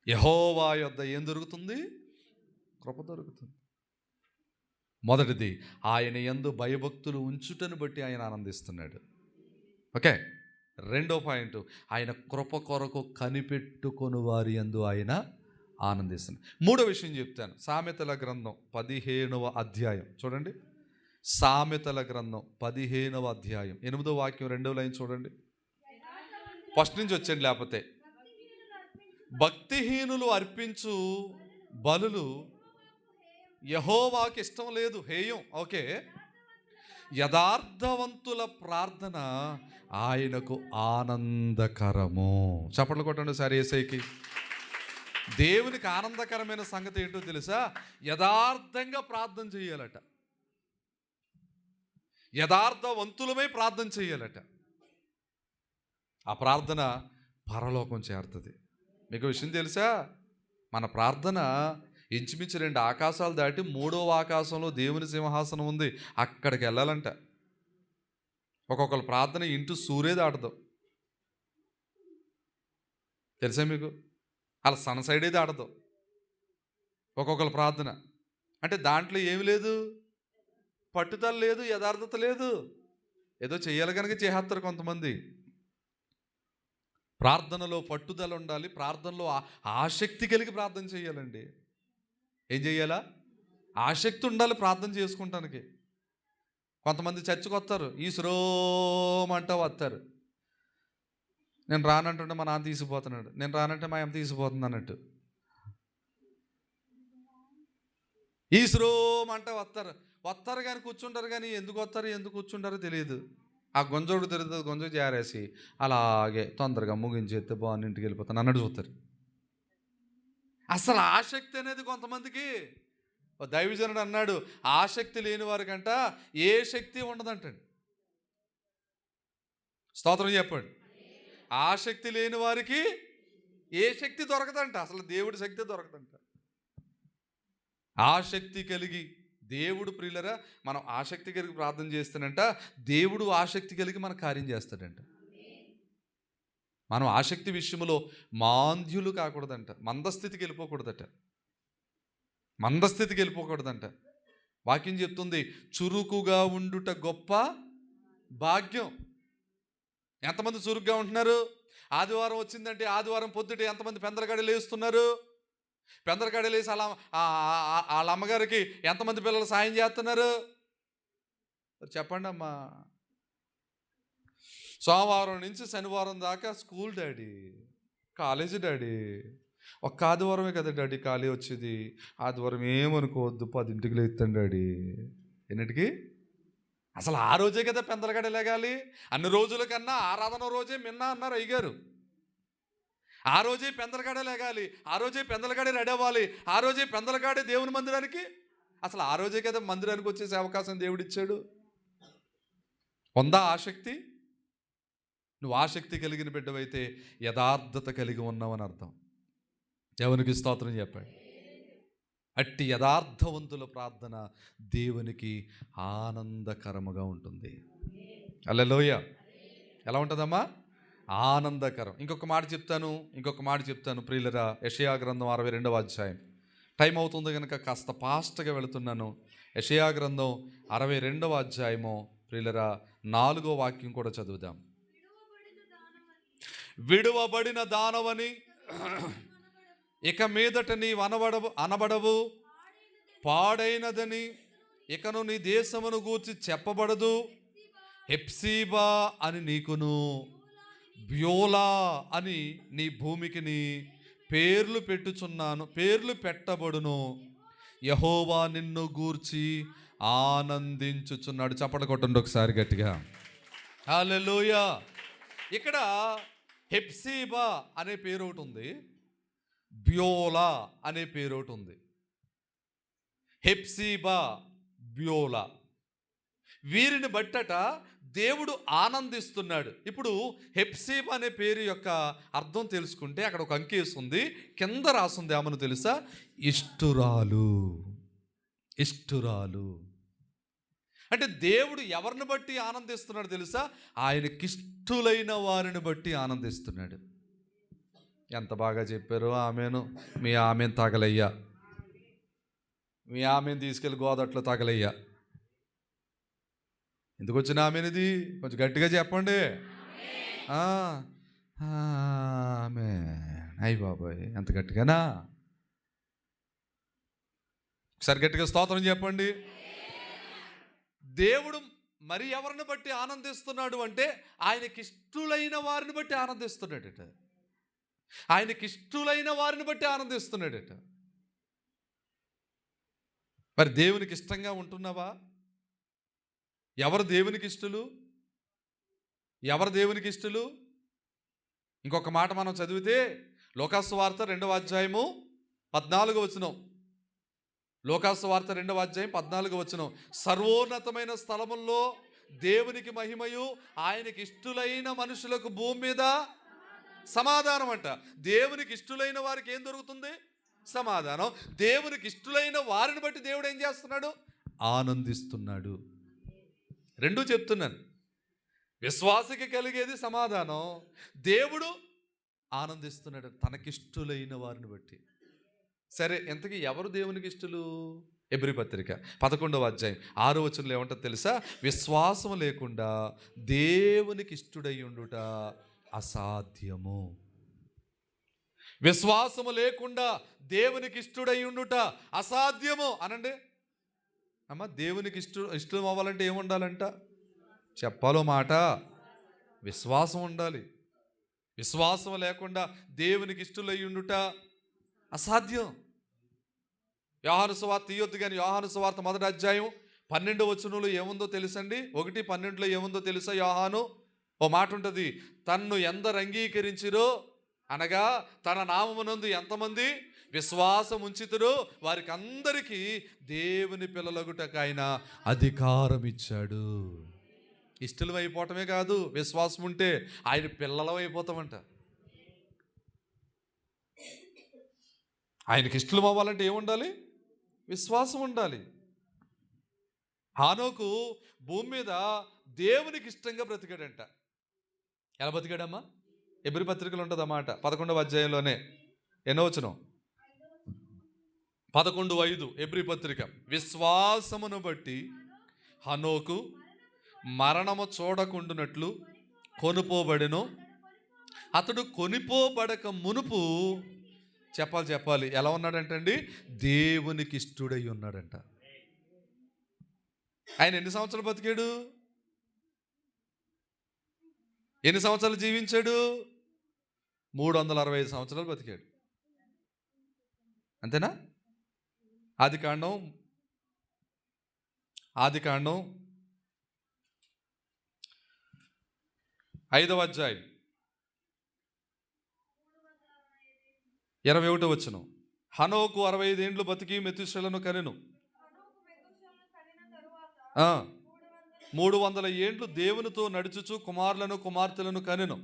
S1: యెహోవా యొద్ద ఏం దొరుకుతుంది? కృప దొరుకుతుంది. మొదటిది, ఆయన యందు భయభక్తులు ఉంచుటను బట్టి ఆయన ఆనందిస్తున్నాడు. ఓకే. రెండో పాయింట్, ఆయన కృప కొరకు కనిపెట్టుకొని వారి యందు ఆయన ఆనందిస్తున్నాడు. మూడో విషయం చెప్తాను. సామెతల గ్రంథం 15వ అధ్యాయం చూడండి. సామెతల గ్రంథం 15వ అధ్యాయం 8వ వాక్యం 2వ లైన్ చూడండి. ఫస్ట్ నుంచి వచ్చండి, లేకపోతే భక్తిహీనులు అర్పించు బలులు యెహోవాకి ఇష్టం లేదు, హేయం. ఓకే. యథార్థవంతుల ప్రార్థన ఆయనకు ఆనందకరము. చప్పట్లు కొట్టండి సరే యేసయ్యకి. దేవునికి ఆనందకరమైన సంగతి ఏంటో తెలుసా? యథార్థంగా ప్రార్థన చేయాలట, యథార్థవంతులమై ప్రార్థన చేయాలట. ఆ ప్రార్థన పరలోకం చేరుతుంది. మీకు విషయం తెలుసా? మన ప్రార్థన ఇంచుమించు 2 ఆకాశాలు దాటి 3వ ఆకాశంలో దేవుని సింహాసనం ఉంది, అక్కడికి వెళ్ళాలంట. ఒక్కొక్కరు ప్రార్థన ఇంటూ సూర్యే దాటదు తెలుసా మీకు? అలా సన్ సైడే దాటదు ఒక్కొక్కరు ప్రార్థన. అంటే దాంట్లో ఏమి లేదు, పట్టుదల లేదు, యథార్థత లేదు. ఏదో చెయ్యాలి కనుక చేసేస్తారు కొంతమంది. ప్రార్థనలో పట్టుదల ఉండాలి, ప్రార్థనలో ఆసక్తి కలిగి ప్రార్థన చేయాలండి. ఏం చెయ్యాలా? ఆసక్తి ఉండాలి ప్రార్థన చేసుకుంటానికి. కొంతమంది చర్చికి వస్తారు, ఈశ్వరోమంటా వస్తారు. నేను రానంటుంటే మా నాన్న తీసుకుపోతున్నాడు, నేను రానంటే మా అమ్మ తీసుకుపోతుంది అన్నట్టు. ఈశ్వరోమంటా వస్తారు కానీ కూర్చుంటారు. కానీ ఎందుకు వస్తారు, ఎందుకు కూర్చుంటారో తెలియదు. ఆ గొంజోడు తిరుగుతుంది, గొంజ జారేసి అలాగే తొందరగా ముగించేస్తే బాగుంది, ఇంటికి వెళ్ళిపోతాను అన్నట్టు చూస్తారు. అసలు ఆసక్తి అనేది కొంతమందికి దైవజనుడు అన్నాడు, ఆసక్తి లేని వారికంట ఏ శక్తి ఉండదంటండి. స్తోత్రం చెప్పండి. ఆసక్తి లేని వారికి ఏ శక్తి దొరకదంట, అసలు దేవుడి శక్తి దొరకదంట. ఆసక్తి కలిగి దేవుడు, ప్రియులరా, మనం ఆసక్తి కలిగి ప్రార్థన చేస్తానంట, దేవుడు ఆసక్తి కలిగి మన కార్యం చేస్తాడంట. మనం ఆసక్తి విషయంలో మాంద్యులు కాకూడదంట, మందస్థితికి వెళ్ళిపోకూడదట, మందస్థితికి వెళ్ళిపోకూడదంట. వాక్యం చెప్తుంది, చురుకుగా ఉండుట గొప్ప భాగ్యం. ఎంతమంది చురుగ్గా ఉంటున్నారు? ఆదివారం వచ్చిందంటే ఆదివారం పొద్దుట ఎంతమంది పెందలగాడి లేస్తున్నారు? పెందలగాడి లేసి వాళ్ళ అమ్మగారికి ఎంతమంది పిల్లలు సాయం చేస్తున్నారు? చెప్పండి అమ్మా. సోమవారం నుంచి శనివారం దాకా స్కూల్ డాడీ, కాలేజీ డాడీ, ఒక్క ఆదివారమే కదా డాడీ ఖాళీ వచ్చేది, ఆదివారం ఏమనుకోవద్దు 10ంటికి లేస్తాను డాడీ. ఎన్నిటికి? అసలు ఆ రోజే కదా పెందలగడ లేగాలి. అన్ని రోజుల కన్నా ఆరాధన రోజే మిన్న అన్నారు అయ్యగారు. ఆ రోజే పెందలగడ లేగాలి, ఆ రోజే పెందలగడే రెడీ అవ్వాలి, ఆ రోజే పెందలగాడే దేవుని మందిరానికి, అసలు ఆ రోజే కదా మందిరానికి వచ్చేసే అవకాశం దేవుడిచ్చాడు. ఉందా ఆసక్తి? నువ్వు ఆసక్తి కలిగిన బిడ్డవైతే యథార్థత కలిగి ఉన్నావని అర్థం. దేవునికి స్తోత్రం చెప్పండి. అట్టి యథార్థవంతుల ప్రార్థన దేవునికి ఆనందకరముగా ఉంటుంది. హల్లెలూయా. ఎలా ఉంటుందమ్మా? ఆనందకరం. ఇంకొక మాట చెప్తాను ప్రియులరా. యెషయా గ్రంథం 62వ అధ్యాయం. టైం అవుతుంది కనుక కాస్త ఫాస్ట్గా వెళుతున్నాను. యెషయా గ్రంథం 62వ అధ్యాయము ప్రియులరా 4వ వాక్యం కూడా చదువుదాం. విడువబడిన దానవని ఇక మీదట నీవు అనబడవు, పాడైనదని ఇకను నీ దేశమును గూర్చి చెప్పబడదు. హెప్సీబా అని నీకును, బ్యోలా అని నీ భూమికి నీ పేర్లు పెట్టబడును. యెహోవా నిన్ను గూర్చి ఆనందించుచున్నాడు. చప్పట్లు కొట్టండి ఒకసారి గట్టిగా. హల్లెలూయా. ఇక్కడ హెప్సీబా అనే పేరు ఒకటి ఉంది, బ్యోలా అనే పేరు ఒకటి ఉంది. హెప్సీబా, బ్యోలా, వీరిని బట్టట దేవుడు ఆనందిస్తున్నాడు. ఇప్పుడు హెప్సీబా అనే పేరు యొక్క అర్థం తెలుసుకుంటే అక్కడ ఒక అంకేసి ఉంది, కింద రాసుంది ఏమని తెలుసా? ఇష్టురాలు. ఇష్టురాలు అంటే దేవుడు ఎవరిని బట్టి ఆనందిస్తున్నాడు తెలుసా? ఆయనకిష్టులైన వారిని బట్టి ఆనందిస్తున్నాడు. ఎంత బాగా చెప్పారు. ఆమెను మీ ఆమెను తగలయ్యా, మీ ఆమెను తీసుకెళ్ళి గోదట్లో తగలయ్యా. ఎందుకు వచ్చిన ఆమెనిది? కొంచెం గట్టిగా చెప్పండి. ఆమె అయ్య బాబాయ్, ఎంత గట్టిగానా? ఒకసారి గట్టిగా స్తోత్రం చెప్పండి. దేవుడు మరి ఎవరిని బట్టి ఆనందిస్తున్నాడు అంటే ఆయనకిష్టులైన వారిని బట్టి ఆనందిస్తున్నాడట. ఆయనకిష్టులైన వారిని బట్టి ఆనందిస్తున్నాడట. మరి దేవునికి ఇష్టంగా ఉంటున్నావా? ఎవరు దేవునికి ఇష్టలు? ఎవరు దేవునికి ఇష్టలు? ఇంకొక మాట మనం చదివితే లోకాసు వార్త 2వ అధ్యాయము 14వ వచనం. లోకాసు వార్త 2వ అధ్యాయం 14వ వచనం. సర్వోన్నతమైన స్థలముల్లో దేవునికి మహిమయు, ఆయనకి ఇష్టులైన మనుషులకు భూమి మీద సమాధానం అంట. దేవునికి ఇష్టులైన వారికి ఏం దొరుకుతుంది? సమాధానం. దేవునికి ఇష్టులైన వారిని బట్టి దేవుడు ఏం చేస్తున్నాడు? ఆనందిస్తున్నాడు. రెండూ చెప్తున్నాను. విశ్వాసకి కలిగేది సమాధానం, దేవుడు ఆనందిస్తున్నాడు తనకిష్టులైన వారిని బట్టి. సరే, ఎంతకీ ఎవరు దేవునికి ఇష్టలు? హెబ్రీ పత్రిక 11వ అధ్యాయం 6వ వచనంలో ఏమంటారు తెలుసా? విశ్వాసం లేకుండా దేవునికి ఇష్టుడై ఉండుట అసాధ్యము. విశ్వాసము లేకుండా దేవునికి ఇష్టుడై ఉండుట అసాధ్యము అనండి అమ్మ. దేవునికి ఇష్టం అవ్వాలంటే ఏముండాలంట? చెప్పాలో మాట, విశ్వాసం ఉండాలి. విశ్వాసం లేకుండా దేవునికి ఇష్టలై ఉండుట అసాధ్యం. యోహాను సువార్త తీయొద్దు కానీ యోహాను సువార్త 1వ అధ్యాయం 12వ వచనంలో ఏముందో తెలుసండి? 1:12 ఏముందో తెలుసా? యోహాను ఓ మాట ఉంటుంది, తన్ను ఎందరు అంగీకరించిరో అనగా తన నామమునందు ఎంతమంది విశ్వాసం ఉంచితురు వారికి అందరికీ దేవుని పిల్లలగుటకు ఆయన అధికారం ఇచ్చాడు. ఇష్టలు అయిపోవటమే కాదు, విశ్వాసం ఉంటే ఆయన పిల్లలం అయిపోతామంట. ఆయనకి ఇష్టలు అవ్వాలంటే ఏముండాలి? విశ్వాసం ఉండాలి. హానోకు భూమి మీద దేవునికి ఇష్టంగా బ్రతికాడంట. ఎలా బ్రతికాడమ్మా? ఎబ్రీ పత్రికలు ఉంటుంది అన్నమాట, 11వ అధ్యాయంలోనే. ఎన్నో వచనం? 11:5 ఎబ్రీ పత్రిక. విశ్వాసమును బట్టి హనోకు మరణము చూడకుండునట్లు కొనుపోబడెను. అతడు కొనిపోబడక మునుపు చెప్పాలి ఎలా ఉన్నాడంటండి? దేవునికి ఇష్టుడై ఉన్నాడంట. ఆయన ఎన్ని సంవత్సరాలు బతికాడు? ఎన్ని సంవత్సరాలు జీవించాడు? 365 సంవత్సరాలు బతికాడు. అంతేనా? ఆదికాండం 5వ అధ్యాయం 21వ వచనం. హనోకు 65 ఏండ్లు బతికి మెతూషెలను కనెను. 300 ఏండ్లు దేవునితో నడుచుచు కుమారులను కుమార్తెలను కనెను.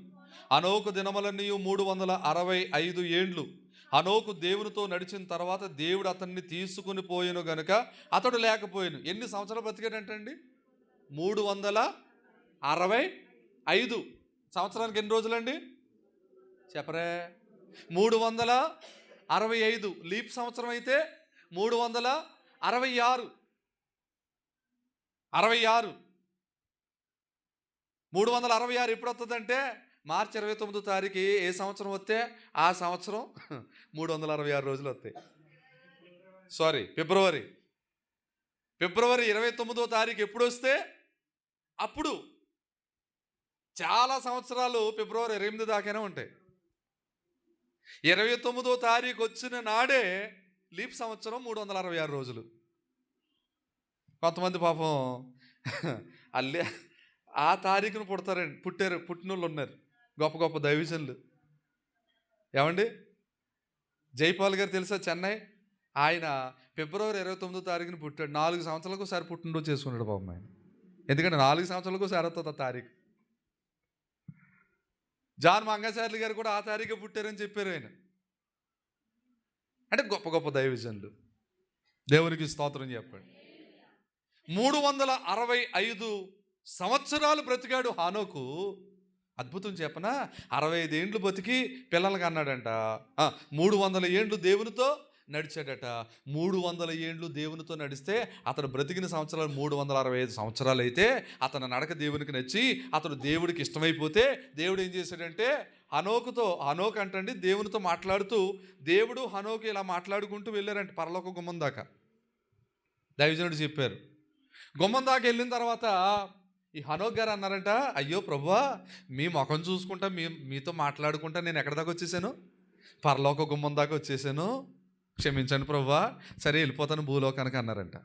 S1: హనోకు దినములన్నీ 365 ఏండ్లు. హనోకు దేవునితో నడిచిన తర్వాత దేవుడు అతన్ని తీసుకుని పోయెను గనుక అతడు లేకపోయాను. ఎన్ని సంవత్సరాలు బతికాడంటండి? 365. సంవత్సరానికి ఎన్ని రోజులండి చెప్పరే? 365. లీప్ సంవత్సరం అయితే 366. 366 ఎప్పుడు వస్తుందంటే మార్చి 29వ తారీఖు ఏ సంవత్సరం వస్తే ఆ సంవత్సరం 366 రోజులు వస్తాయి. సారీ, ఫిబ్రవరి 29వ తారీఖు ఎప్పుడు వస్తే అప్పుడు చాలా సంవత్సరాలు ఫిబ్రవరి 28 దాకానే ఉంటాయి. 29వ తారీఖు వచ్చిన నాడే లీప్ సంవత్సరం 366 రోజులు. కొంతమంది పాపం అల్లే ఆ తారీఖును పుట్టిన వాళ్ళు ఉన్నారు, గొప్ప గొప్ప దైవజనులు. ఏమండి, జైపాల్ గారు తెలుసా? చెన్నై. ఆయన ఫిబ్రవరి 29వ తారీఖున పుట్టాడు. 4 సంవత్సరాలకు ఒకసారి పుట్టినరోజు చేసుకున్నాడు పాపం ఆయన. ఎందుకంటే 4 సంవత్సరాలకు ఒకసారి వస్తుంది ఆ తారీఖు. జాన్ మంగాచార్యులు గారు కూడా ఆ తారీఖు పుట్టారని చెప్పారు ఆయన. అంటే గొప్ప గొప్ప దైవజనులు. దేవునికి స్తోత్రం చెప్పండి. 365 సంవత్సరాలు బ్రతికాడు హానోకు. అద్భుతం చెప్పనా? 65 ఏండ్లు బతికి పిల్లలకి అన్నాడంట. 300 ఏండ్లు దేవునితో నడిచాడట. 300 ఏండ్లు దేవునితో నడిస్తే అతడు బ్రతికిన సంవత్సరాలు 365 సంవత్సరాలు అయితే అతని నడక దేవునికి నచ్చి అతడు దేవుడికి ఇష్టమైపోతే దేవుడు ఏం చేశాడంటే హనోకు అంటండి దేవునితో మాట్లాడుతూ దేవుడు హనోకు ఇలా మాట్లాడుకుంటూ వెళ్ళారంట పరలోక గుమ్మం దాకా. దైవజనుడు చెప్పారు. గుమ్మం దాకా వెళ్ళిన తర్వాత ఈ హనోక్ గారు అన్నారంట, అయ్యో ప్రభువా, మీ ముఖం చూసుకుంటా మీతో మాట్లాడుకుంటా నేను ఎక్కడి దాకా వచ్చేసాను? పరలోక గుమ్మం దాకా వచ్చేసాను, క్షమించండి ప్రభువా, సరే వెళ్ళిపోతాను భూలోకానికి అన్నారంట.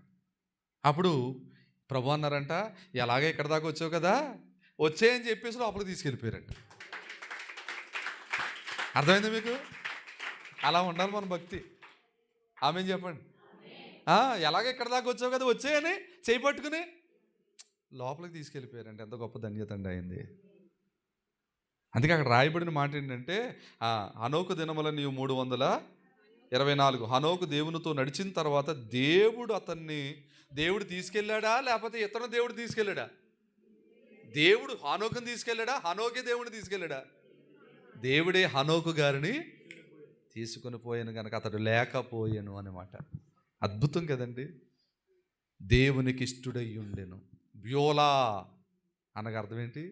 S1: అప్పుడు ప్రభు అన్నారంట, ఎలాగే ఇక్కడ దాకా వచ్చావు కదా, వచ్చేయని చెప్పేసి లోపలికి తీసుకెళ్ళిపోయారంట. అర్థమైంది మీకు? అలా ఉండాలి మన భక్తి. ఆమె చెప్పండి. ఎలాగే ఇక్కడ దాకా వచ్చావు కదా, వచ్చేయని చేయి పట్టుకుని లోపలికి తీసుకెళ్ళిపోయారంటే ఎంత గొప్ప ధన్యత అండి అయింది. అందుకే అక్కడ రాయబడిన మాట ఏంటంటే హనోకు దినములని 324. హనోకు దేవునితో నడిచిన తర్వాత దేవుడు తీసుకెళ్ళాడా లేకపోతే ఇతను దేవుడు తీసుకెళ్ళాడా? దేవుడు హనోకుని తీసుకెళ్ళాడా? హనోకే దేవుడిని తీసుకెళ్ళాడా? దేవుడే హనోకు గారిని తీసుకొని పోయాను కనుక అతడు లేకపోయాను అన్నమాట. అద్భుతం కదండి. దేవునికి ఇష్టుడై ఉండెను. వ్యోలా అనగా అర్థం ఏంటి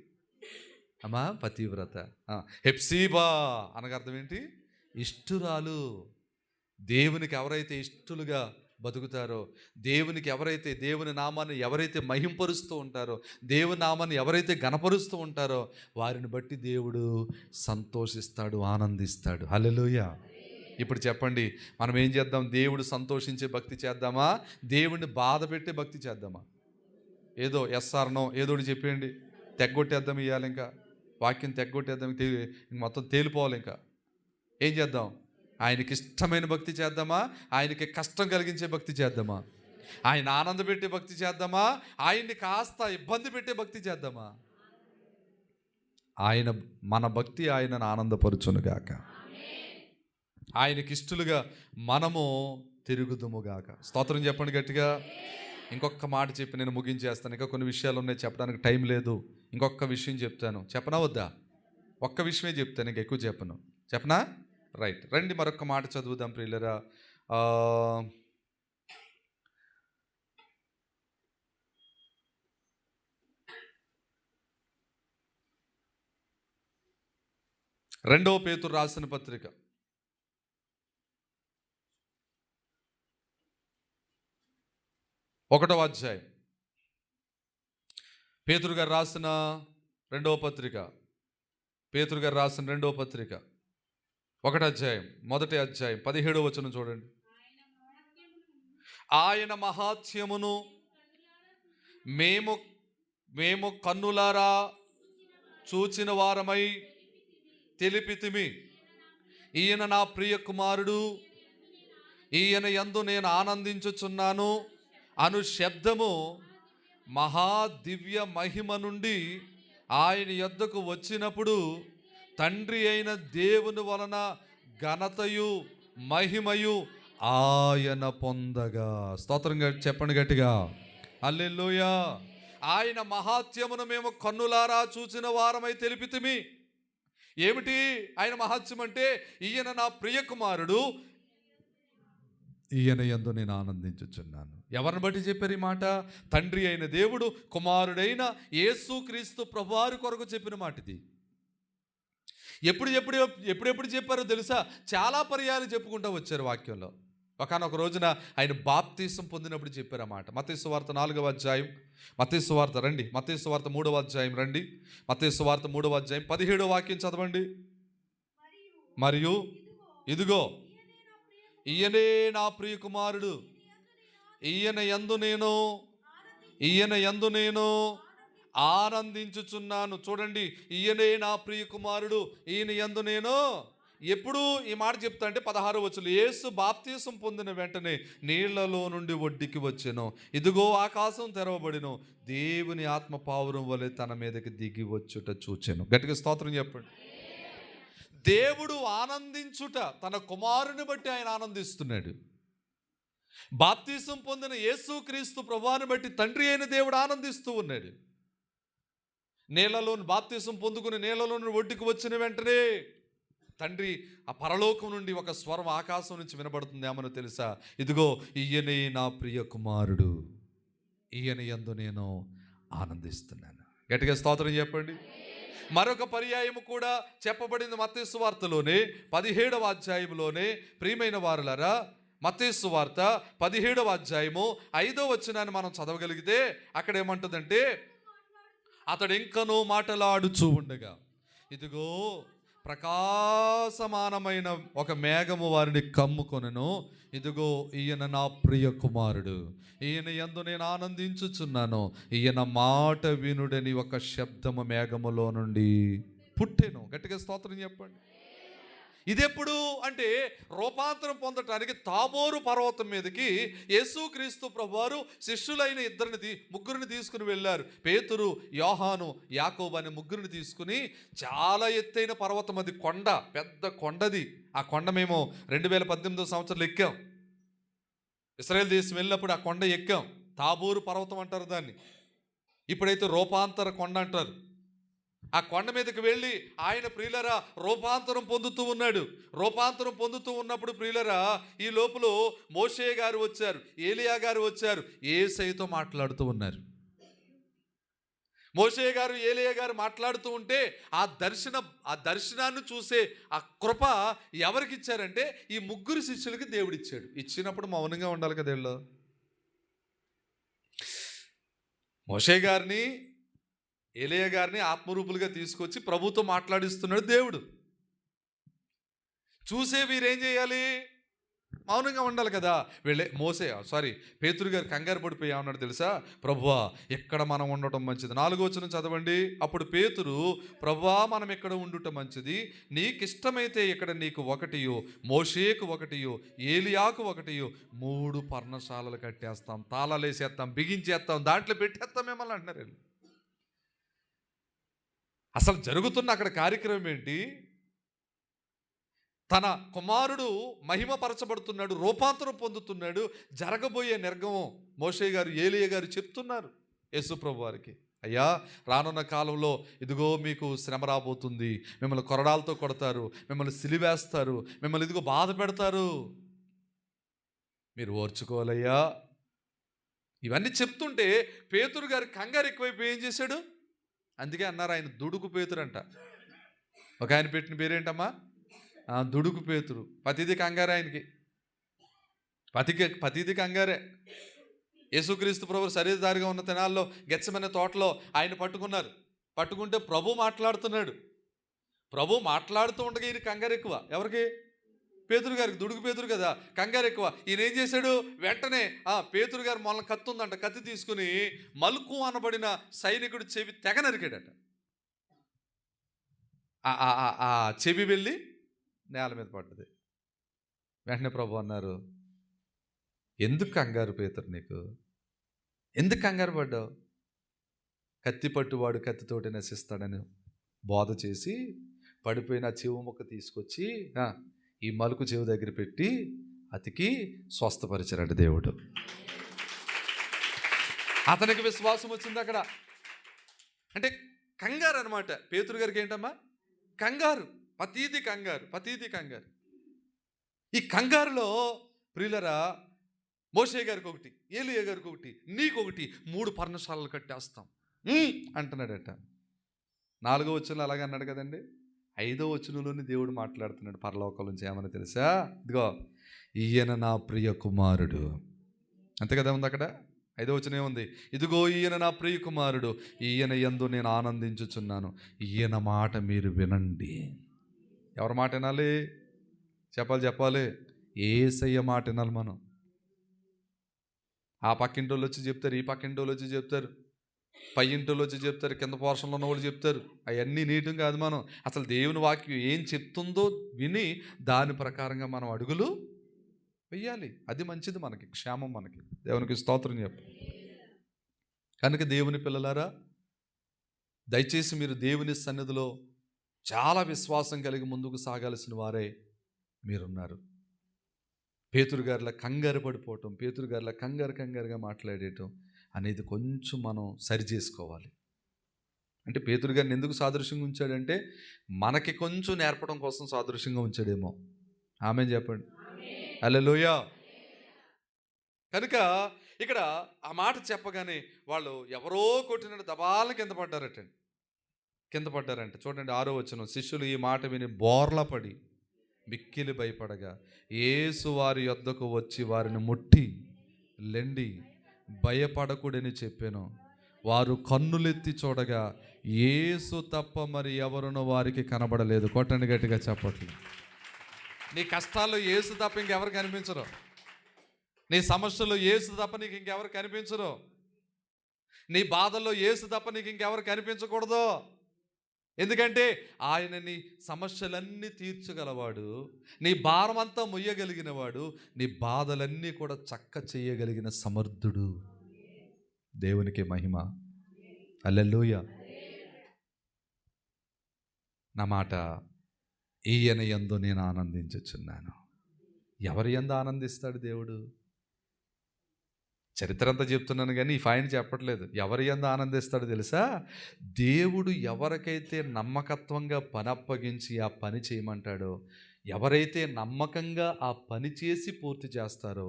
S1: అమ్మా? పతివ్రత. హెప్సీబా అనగా అర్థం ఏంటి? ఇష్టురాలు. దేవునికి ఎవరైతే ఇష్టులుగా బతుకుతారో, దేవునికి ఎవరైతే దేవుని నామాన్ని ఎవరైతే మహింపరుస్తూ ఉంటారో, దేవుని నామాన్ని ఎవరైతే గణపరుస్తూ ఉంటారో వారిని బట్టి దేవుడు సంతోషిస్తాడు, ఆనందిస్తాడు. హల్లెలూయా. ఇప్పుడు చెప్పండి, మనం ఏం చేద్దాం? దేవుడు సంతోషించే భక్తి చేద్దామా, దేవుడిని బాధ పెట్టే భక్తి చేద్దామా? ఏదో ఎస్ఆర్నో ఏదో చెప్పేయండి, తెగ్గొట్టేద్దాం. ఇవ్వాలి ఇంకా వాక్యం తెగ్గొట్టేద్దాం, మొత్తం తేలిపోవాలి. ఇంకా ఏం చేద్దాం? ఆయనకి ఇష్టమైన భక్తి చేద్దామా, ఆయనకి కష్టం కలిగించే భక్తి చేద్దామా? ఆయన ఆనంద పెట్టే భక్తి చేద్దామా, ఆయన్ని కాస్త ఇబ్బంది పెట్టే భక్తి చేద్దామా? మన భక్తి ఆయనను ఆనందపరుచునుగాక. ఆయనకి ఇష్టలుగా మనము తిరుగుదుముగాక. స్తోత్రం చెప్పండి గట్టిగా. ఇంకొక మాట చెప్పి నేను ముగించేస్తాను. ఇంకా కొన్ని విషయాలు ఉన్నాయి, చెప్పడానికి టైం లేదు. ఇంకొక విషయం చెప్తాను. చెప్పనా వద్దా? ఒక్క విషయమే చెప్తాను, ఇంకా ఎక్కువ చెప్పనా? రైట్, రండి మరొక మాట చదువుదాం ప్రియులరా. రెండవ పేతురు రాసిన పత్రిక 1వ అధ్యాయం. పేతురు గారు రాసిన రెండవ పత్రిక 1వ అధ్యాయం, మొదటి అధ్యాయం 17వ వచనం చూడండి. ఆయన మహాత్మ్యమును మేము కన్నులారా చూచిన వారమై తెలిపితిమి. ఈయన నా ప్రియ కుమారుడు, ఈయన యందు నేను ఆనందించుచున్నాను అను శబ్దము మహాదివ్య మహిమ నుండి ఆయన యొద్దకు వచ్చినప్పుడు తండ్రి అయిన దేవుని వలన ఘనతయు మహిమయు ఆయన పొందగా. స్తోత్రం చెప్పండి గట్టిగా, హల్లెలూయా. ఆయన మహాత్మ్యమును మేము కన్నులారా చూచిన వారమై తెలిపితిమి. ఏమిటి ఆయన మహాత్మ్యం అంటే? ఈయన నా ప్రియ కుమారుడు, ఈయన యందు నేను ఆనందించుచున్నాను. ఎవరిని బట్టి చెప్పారు ఈ మాట? తండ్రి అయిన దేవుడు కుమారుడైన యేసుక్రీస్తు ప్రభువారి కొరకు చెప్పిన మాట ఇది. ఎప్పుడెప్పుడు చెప్పారో తెలుసా? చాలా పర్యాలు చెప్పుకుంటూ వచ్చారు వాక్యంలో. ఒకనొక రోజున ఆయన బాప్తీసం పొందినప్పుడు చెప్పారు ఆ మాట. మత్తయి సువార్త 4వ అధ్యాయం, మత్తయి సువార్త 3వ అధ్యాయం రండి. మత్తయి సువార్త 3వ అధ్యాయం 17వ వాక్యం చదవండి. మరియు ఇదిగో ఈయనే నా ప్రియ కుమారుడు, ఈయన యందు నేను ఆనందించుచున్నాను. చూడండి, ఈయనే నా ప్రియ కుమారుడు, ఈయన యందు నేను. ఎప్పుడు ఈ మాట చెప్తా అంటే 16వ వచనం, యేసు బాప్తీసం పొందిన వెంటనే నీళ్లలో నుండి ఒడ్డుకి వచ్చెను. ఇదిగో ఆకాశం తెరవబడిను, దేవుని ఆత్మ పావురం వలె తన మీదకి దిగి వచ్చుట చూచెను. గట్టిగా స్తోత్రం చెప్పండి. దేవుడు ఆనందించుట, తన కుమారుని బట్టి ఆయన ఆనందిస్తున్నాడు. బాప్తీసం పొందిన యేసుక్రీస్తు ప్రభువుని బట్టి తండ్రి అయిన దేవుడు ఆనందిస్తూ ఉన్నాడు. నీళ్లలోని బాప్తీసం పొందుకుని నీళ్లలోని ఒడ్డుకు వచ్చిన వెంటనే తండ్రి ఆ పరలోకం నుండి ఒక స్వరం ఆకాశం నుంచి వినబడుతుంది. ఏమనో తెలుసా? ఇదిగో ఈయనే నా ప్రియ కుమారుడు, ఈయన యందు నేను ఆనందిస్తున్నాను. గట్టిగా స్తోత్రం చెప్పండి. మరొక పర్యాయము కూడా చెప్పబడింది మత్తయి సువార్తలోనే 17వ అధ్యాయంలోనే. ప్రియమైన వారులారా, మత్తయి సువార్త 17వ అధ్యాయము 5వ వచనాన్ని మనం చదవగలిగితే అక్కడ ఏమంటుందంటే, అతడు ఇంకనూ మాటలాడుచూ ఉండగా ఇదిగో ప్రకాశమానమైన ఒక మేఘము వారిని కమ్ముకొనెను. ఇదిగో ఈయన నా ప్రియ కుమారుడు, ఈయన యందు నేను ఆనందించుచున్నాను, ఈయన మాట వినుడని ఒక శబ్దము మేఘములో నుండి పుట్టెను. గట్టిగా స్తోత్రం చెప్పండి. ఇదెప్పుడు అంటే రూపాంతరం పొందటానికి తాబోరు పర్వతం మీదకి యేసుక్రీస్తు ప్రభువారు శిష్యులైన ముగ్గురిని తీసుకుని వెళ్ళారు. పేతురు, యోహాను, యాకోబు అనే ముగ్గురిని తీసుకుని చాలా ఎత్తైన పర్వతం, అది కొండ, పెద్ద కొండది. ఆ కొండ మేము 2018 సంవత్సరాలు ఎక్కాం. ఇశ్రాయేల్ దేశం వెళ్ళినప్పుడు ఆ కొండ ఎక్కాం. తాబోరు పర్వతం అంటారు దాన్ని, ఇప్పుడైతే రూపాంతర కొండ అంటారు. ఆ కొండ మీదకి వెళ్ళి ఆయన ప్రియులరా రూపాంతరం పొందుతూ ఉన్నాడు. రూపాంతరం పొందుతూ ఉన్నప్పుడు ప్రియులరా ఈ లోపల మోషే గారు వచ్చారు, ఏలియా గారు వచ్చారు, యేసయ్యతో మాట్లాడుతూ ఉన్నారు. మోషే గారు, ఏలియా గారు మాట్లాడుతూ ఉంటే ఆ దర్శనాన్ని చూసే ఆ కృప ఎవరికి ఇచ్చారంటే ఈ ముగ్గురు శిష్యులకి దేవుడిచ్చాడు. ఇచ్చినప్పుడు మౌనంగా ఉండాలి కదా వీళ్ళు. మోషే గారిని, ఏలియా గారిని ఆత్మరూపులుగా తీసుకొచ్చి ప్రభుతో మాట్లాడిస్తున్నాడు దేవుడు. చూసే వీరేం చేయాలి? మౌనంగా ఉండాలి కదా. పేతురు గారు కంగారు పడిపోయి ఏమన్నాడు తెలుసా? ప్రభువా, ఎక్కడ మనం ఉండటం మంచిది? 4వ వచనం చదవండి. అప్పుడు పేతురు, ప్రభువా, మనం ఎక్కడ ఉండుట మంచిది? నీకిష్టమైతే ఇక్కడ నీకు ఒకటియు, మోషేకు ఒకటియు, ఏలియాకు ఒకటియు 3 పర్ణశాలలు కట్టేస్తాం, తాళాలు వేసేస్తాం, బిగించేస్తాం, దాంట్లో పెట్టేస్తాం మిమ్మల్ని అంటున్నారు వీళ్ళు. అసలు జరుగుతున్న అక్కడ కార్యక్రమం ఏంటి? తన కుమారుడు మహిమపరచబడుతున్నాడు, రూపాంతరం పొందుతున్నాడు. జరగబోయే నిర్గమం మోషే గారు, ఏలియా గారు చెప్తున్నారు యేసుప్రభు వారికి, అయ్యా, రానున్న కాలంలో ఇదిగో మీకు శ్రమ రాబోతుంది, మిమ్మల్ని కొరడాలతో కొడతారు, మిమ్మల్ని సిలివేస్తారు, మిమ్మల్ని ఇదిగో బాధ పెడతారు, మీరు ఓర్చుకోవాలయ్యా. ఇవన్నీ చెప్తుంటే పేతురు గారి కంగారు ఎక్కువైపోయి ఏం చేశాడు? అందుకే అన్నారు ఆయన దుడుకు పేతురు అంట. ఒక ఆయన పెట్టిన పేరేంటమ్మా? దుడుకు పేతురు. ప్రతిది కంగారే ఆయనకి, ప్రతిది కంగారే. యేసుక్రీస్తు ప్రభు శరీరధారిగా ఉన్న దినాల్లో గెత్సెమనే తోటలో ఆయన పట్టుకుంటే ప్రభు మాట్లాడుతున్నాడు. ప్రభు మాట్లాడుతూ ఉండగా ఈయన కంగారు ఎక్కువ. ఎవరికి? పేతురు గారికి. దుడుకు పేతురు కదా, కంగారు ఎక్కువ. ఈయన ఏం చేశాడు? వెంటనే పేతురు గారు మొన్న కత్తి ఉందంట, కత్తి తీసుకుని మల్కు అనబడిన సైనికుడు చెవి తెగ నరికాడట. ఆ చెవి వెళ్ళి నేల మీద పడ్డది. వెంటనే ప్రభు అన్నారు, ఎందుకు కంగారు పేతురు, నీకు ఎందుకు కంగారు పడ్డావు? కత్తి పట్టువాడు కత్తితోటి నశిస్తాడని బోధ చేసి పడిపోయిన చెవు ముక్క తీసుకొచ్చి ఈ మలుకు చెవు దగ్గర పెట్టి అతికి స్వస్థపరిచాడు దేవుడు. అతనికి విశ్వాసం వచ్చింది అక్కడ. అంటే కంగారు అనమాట. పేతురు గారికి ఏంటమ్మా? కంగారు. ప్రతీది కంగారు. ఈ కంగారులో ప్రియులరా, మోషే గారికి ఒకటి, ఏలియా గారికి ఒకటి, నీకొకటి, 3 పర్ణశాలలు కట్టేస్తాం అంటున్నాడట. 4వ వచనంలో అలాగే అన్నాడు కదండి. 5వ వచనంలోని దేవుడు మాట్లాడుతున్నాడు పరలోకం నుంచి. ఏమన్నా తెలుసా? ఇదిగో, ఈయన నా ప్రియ కుమారుడు. అంతే కదా ఉంది అక్కడ. 5వ వచనం ఏముంది? ఇదిగో ఈయన నా ప్రియ కుమారుడు, ఈయన యందు నేను ఆనందించుచున్నాను, ఈయన మాట మీరు వినండి. ఎవరి మాట వినాలి? చెప్పాలి. యేసయ్య మాట వినాలి మనం. ఆ పక్కింటోళ్ళు వచ్చి చెప్తారు, ఈ పక్కింటోళ్ళు వచ్చి చెప్తారు, పై ఇంటోళ్ళు వచ్చి చెప్తారు, కింద పోర్షన్లో ఉన్న వాళ్ళు చెప్తారు. అవన్నీ నీటం కాదు. మనం అసలు దేవుని వాక్యం ఏం చెప్తుందో విని దాని ప్రకారంగా మనం అడుగులు వెయ్యాలి. అది మంచిది, మనకి క్షేమం, మనకి. దేవునికి స్తోత్రం చెప్పు. కనుక దేవుని పిల్లలారా, దయచేసి మీరు దేవుని సన్నిధిలో చాలా విశ్వాసం కలిగి ముందుకు సాగాల్సిన వారే మీరున్నారు. పేతురు గారిలా కంగారు పడిపోవటం, పేతురు గారిలా కంగారుగా మాట్లాడేయటం అనేది కొంచెం మనం సరి చేసుకోవాలి. అంటే పేతురు గారిని ఎందుకు సాదృశ్యంగా ఉంచాడంటే మనకి కొంచెం నేర్పడం కోసం సాదృశ్యంగా ఉంచాడేమో. ఆమేన్ చెప్పండి. హల్లెలూయా. కనుక ఇక్కడ ఆ మాట చెప్పగానే వాళ్ళు ఎవరో కొట్టిన దబాలను కింద పడ్డారంట. చూడండి 6వ వచనం. శిష్యులు ఈ మాట విని బోర్లా పడి మిక్కిలి భయపడగా యేసు వారి యొద్దకు వచ్చి వారిని ముట్టి లెండి, భయపడకుడని చెప్పాను. వారు కన్నులెత్తి చూడగా యేసు తప్ప మరి ఎవరునో వారికి కనబడలేదు. కొట్టండి గట్టిగా చెప్పట్లు. నీ కష్టాల్లో యేసు తప్ప ఇంకెవరు కనిపించరు. నీ సమస్యల్లో యేసు తప్ప నీకు ఇంకెవరు కనిపించరు. నీ బాధల్లో యేసు తప్ప నీకు ఇంకెవరు కనిపించకూడదు. ఎందుకంటే ఆయన నీ సమస్యలన్నీ తీర్చగలవాడు, నీ భారం అంతా మొయ్యగలిగిన వాడు, నీ బాధలన్నీ కూడా చక్క చేయగలిగిన సమర్థుడు. దేవునికి మహిమ. హల్లెలూయా. నా మాట, ఈయన యందు నేను ఆనందించుచున్నాను. ఎవరి యందు ఆనందిస్తాడు దేవుడు? చరిత్ర అంతా చెప్తున్నాను కానీ ఈ ఫైన్ చెప్పట్లేదు. ఎవరి యందు ఆనందిస్తాడు తెలుసా? దేవుడు ఎవరికైతే నమ్మకత్వంగా పని అప్పగించి ఆ పని చేయమంటాడో, ఎవరైతే నమ్మకంగా ఆ పని చేసి పూర్తి చేస్తారో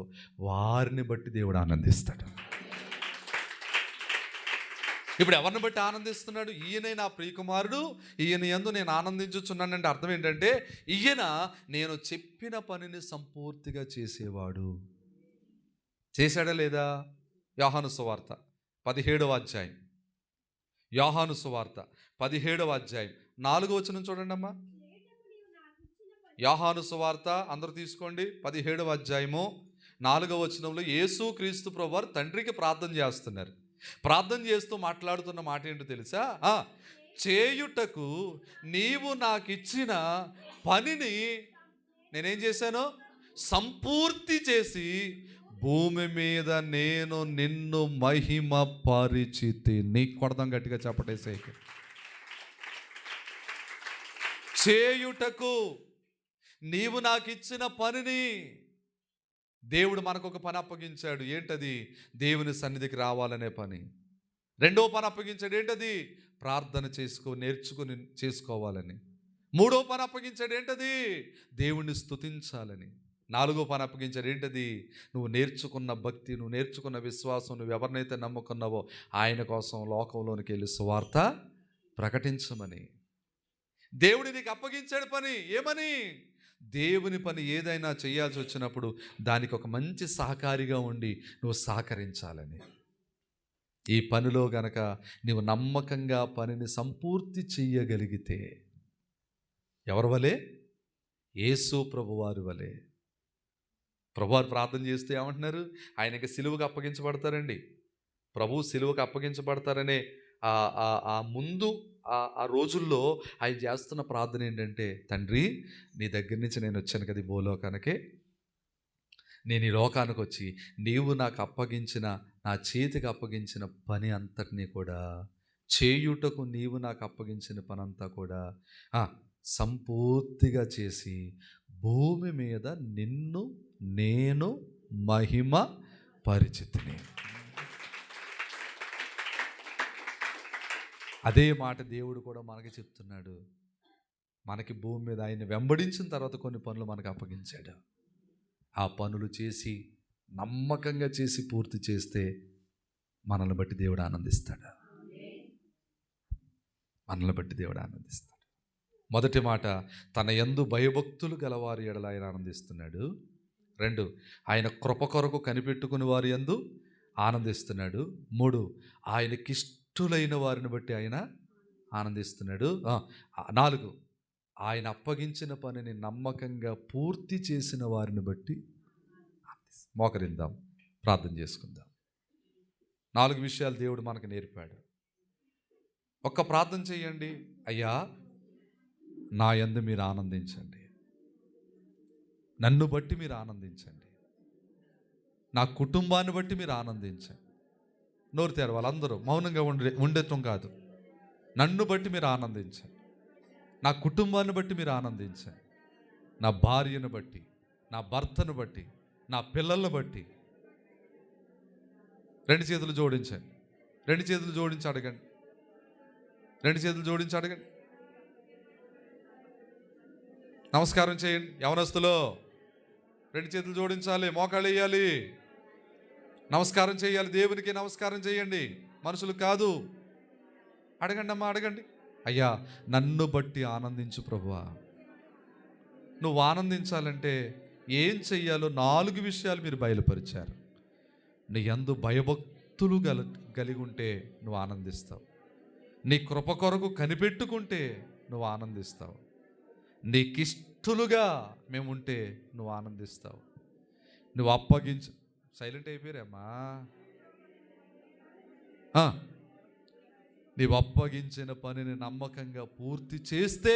S1: వారిని బట్టి దేవుడు ఆనందిస్తాడు. ఇప్పుడు ఎవరిని బట్టి ఆనందిస్తున్నాడు? ఈయనే నా ప్రియకుమారుడు, ఈయన యందు నేను ఆనందించుచున్నానంటే అర్థం ఏంటంటే ఈయన నేను చెప్పిన పనిని సంపూర్తిగా చేసేవాడు. చేశాడా లేదా? యోహాను సువార్త 17వ అధ్యాయం. యోహాను సువార్త 17వ అధ్యాయం 4వ వచనం చూడండి అమ్మా. యోహాను సువార్త అందరూ తీసుకోండి, 17వ అధ్యాయము 4వ వచనంలో యేసు క్రీస్తు ప్రభువారు తండ్రికి ప్రార్థన చేస్తున్నారు. ప్రార్థన చేస్తూ మాట్లాడుతున్న మాట ఏంటో తెలుసా? చేయుటకు నీవు నాకు ఇచ్చిన పనిని నేనేం చేశాను? సంపూర్తి చేసి భూమి మీద నేను నిన్ను మహిమ పరిచితి. నీకు కొడదాం గట్టిగా చెప్పటేసేకి. చేయుటకు నీవు నాకు ఇచ్చిన పనిని, దేవుడు మనకు ఒక పని అప్పగించాడు. ఏంటది? దేవుని సన్నిధికి రావాలనే పని. రెండో పని అప్పగించాడు. ఏంటది? ప్రార్థన నేర్చుకుని చేసుకోవాలని. మూడో పని అప్పగించాడు. ఏంటది? దేవుణ్ణి స్తుతించాలని. నాలుగో పని అప్పగించాడు. ఏంటది? నువ్వు నేర్చుకున్న భక్తి, నువ్వు నేర్చుకున్న విశ్వాసం, నువ్వు ఎవరినైతే నమ్ముకున్నావో ఆయన కోసం లోకంలోనికి వెళ్ళి సువార్త ప్రకటించమని. దేవుడి నీకు అప్పగించాడు పని. ఏమని? దేవుని పని ఏదైనా చేయాల్సి వచ్చినప్పుడు దానికి ఒక మంచి సహకారిగా ఉండి నువ్వు సహకరించాలని. ఈ పనిలో గనక నువ్వు నమ్మకంగా పనిని సంపూర్తి చెయ్యగలిగితే, ఎవరి వలె? యేసు ప్రభువారి వలె. ప్రభువారు ప్రార్థన చేస్తే ఏమంటున్నారు? ఆయనకి సిలువకు అప్పగించబడతారండి. ప్రభు సిలువకు అప్పగించబడతారనే ఆ ముందు ఆ రోజుల్లో ఆయన చేస్తున్న ప్రార్థన ఏంటంటే, తండ్రి నీ దగ్గర నుంచి నేను వచ్చాను కదా భూలోకానికి, నేను ఈ లోకానికి వచ్చి నీవు నాకు అప్పగించిన, నా చేతికి అప్పగించిన పని అంతటినీ కూడా చేయుటకు, నీవు నాకు అప్పగించిన పని అంతా కూడా సంపూర్తిగా చేసి భూమి మీద నిన్ను నేను మహిమ పరిచితిని. అదే మాట దేవుడు కూడా మనకి చెప్తున్నాడు. మనకి భూమి మీద ఆయన వెంబడించిన తర్వాత కొన్ని పనులు మనకు అప్పగించాడు. ఆ పనులు చేసి నమ్మకంగా చేసి పూర్తి చేస్తే మనల్ని బట్టి దేవుడు ఆనందిస్తాడు. మనల్ని బట్టి దేవుడు ఆనందిస్తాడు. మొదటి మాట, తన యందు భయభక్తులు గలవారి ఎడల ఆయన ఆనందిస్తున్నాడు. 2, ఆయన కృప కొరకు కనిపెట్టుకుని వారి యందు ఆనందిస్తున్నాడు. 3, ఆయనకిష్టులైన వారిని బట్టి ఆయన ఆనందిస్తున్నాడు. 4, ఆయన అప్పగించిన పనిని నమ్మకంగా పూర్తి చేసిన వారిని బట్టి. మోకరిద్దాం, ప్రార్థన చేసుకుందాం. 4 విషయాలు దేవుడు మనకు నేర్పాడు. ఒక్క ప్రార్థన చేయండి. అయ్యా, నా యందు మీరు ఆనందించండి, నన్ను బట్టి మీరు ఆనందించండి, నా కుటుంబాన్ని బట్టి మీరు ఆనందించండి. నోరు తెర, వాళ్ళందరూ మౌనంగా ఉండటం కాదు. నన్ను బట్టి మీరు ఆనందించండి, నా కుటుంబాన్ని బట్టి మీరు ఆనందించండి, నా భార్యను బట్టి, నా భర్తను బట్టి, నా పిల్లలను బట్టి. 2 చేతులు జోడించండి. 2 చేతులు జోడించి అడగండి. 2 చేతులు జోడించి అడగండి. నమస్కారం చేయండి. యవనస్తులో 2 చేతులు జోడించాలి, మోకాళ్ళు వేయాలి, నమస్కారం చేయాలి. దేవునికి నమస్కారం చేయండి, మనుషులు కాదు. అడగండి అమ్మా, అడగండి. అయ్యా, నన్ను బట్టి ఆనందించు ప్రభువా. నువ్వు ఆనందించాలంటే ఏం చెయ్యాలో 4 విషయాలు మీరు బయలుపరిచారు. నీ యందు భయభక్తులు కలిగి ఉంటే నువ్వు ఆనందిస్తావు. నీ కృప కొరకు కనిపెట్టుకుంటే నువ్వు ఆనందిస్తావు. నీకిష్టులుగా మేముంటే నువ్వు ఆనందిస్తావు. నువ్వు అప్పగించు. సైలెంట్ అయిపోయారమ్మా. నీవు అప్పగించిన పనిని నమ్మకంగా పూర్తి చేస్తే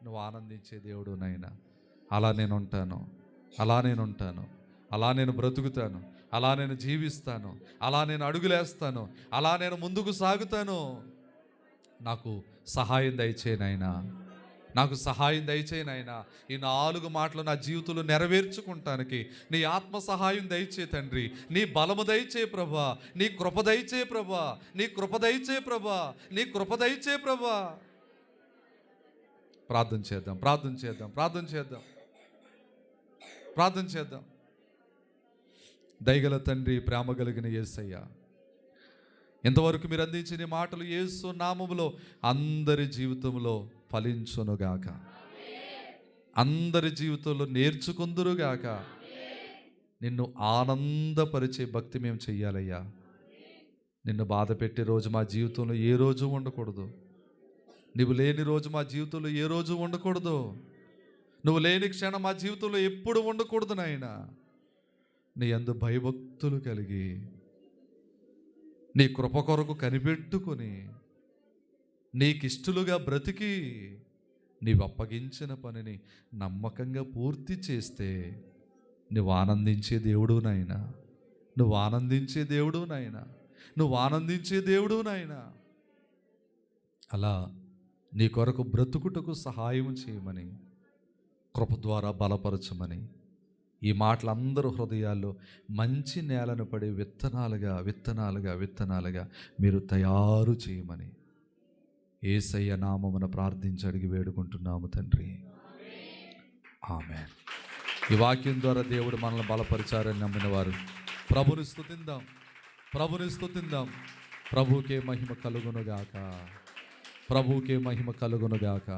S1: నువ్వు ఆనందించే దేవుడు నాయన. అలా నేను ఉంటాను, అలా నేను ఉంటాను, అలా నేను బ్రతుకుతాను, అలా నేను జీవిస్తాను, అలా నేను అడుగులేస్తాను, అలా నేను ముందుకు సాగుతాను. నాకు సహాయం దయచేయి నాయనా, నాకు సహాయం దయచేయి నాయనా. ఈ 4 మాటలు నా జీవితంలో నెరవేర్చుకుంటానికి నీ ఆత్మ సహాయం దయచే తండ్రి. నీ బలము దయచే ప్రభా, నీ కృప దయచే ప్రభా, నీ కృప దయచే ప్రభా, నీ కృప దయచే ప్రభా. ప్రార్థన చేద్దాం, ప్రార్థన చేద్దాం, ప్రార్థన చేద్దాం, ప్రార్థన చేద్దాం. దయగల తండ్రి, ప్రేమ కలిగిన యేసయ్య, ఇంతవరకు మీరు అందించిన మాటలు యేసు నామములో అందరి జీవితంలో ఫలించునుగాక, అందరి జీవితంలో నేర్చుకుందురుగాక. నిన్ను ఆనందపరిచే భక్తి మేము చెయ్యాలయ్యా. నిన్ను బాధ పెట్టే రోజు మా జీవితంలో ఏ రోజు ఉండకూడదు. నువ్వు లేని రోజు మా జీవితంలో ఏ రోజు ఉండకూడదు. నువ్వు లేని క్షణం మా జీవితంలో ఎప్పుడు ఉండకూడదు నాయన. నీ యందు భయభక్తులు కలిగి నీ కృప కొరకు కనిపెట్టుకొని నీకిష్టలుగా బ్రతికి నీవు అప్పగించిన పనిని నమ్మకంగా పూర్తి చేస్తే నువ్వు ఆనందించే దేవుడు నాయనా, నువ్వు ఆనందించే దేవుడు నాయనా, నువ్వు ఆనందించే దేవుడు నాయనా. అలా నీ కొరకు బ్రతుకుటకు సహాయం చేయమని, కృప ద్వారా బలపరచమని, ఈ మాటలు అందరూ హృదయాల్లో మంచి నేలను పడి విత్తనాలుగా విత్తనాలుగా విత్తనాలుగా మీరు తయారు చేయమని యేసయ్య నామమున ప్రార్థించి అడిగి వేడుకుంటున్నాము తండ్రి. ఆమేన్. ఈ వాక్యం ద్వారా దేవుడు మనల్ని బలపరిచారని నమ్మిన వారు ప్రభుని స్తుతిందాం, ప్రభుని స్తుతిందాం. ప్రభువుకే మహిమ కలుగునుగాక, ప్రభువుకే మహిమ కలుగునుగాక.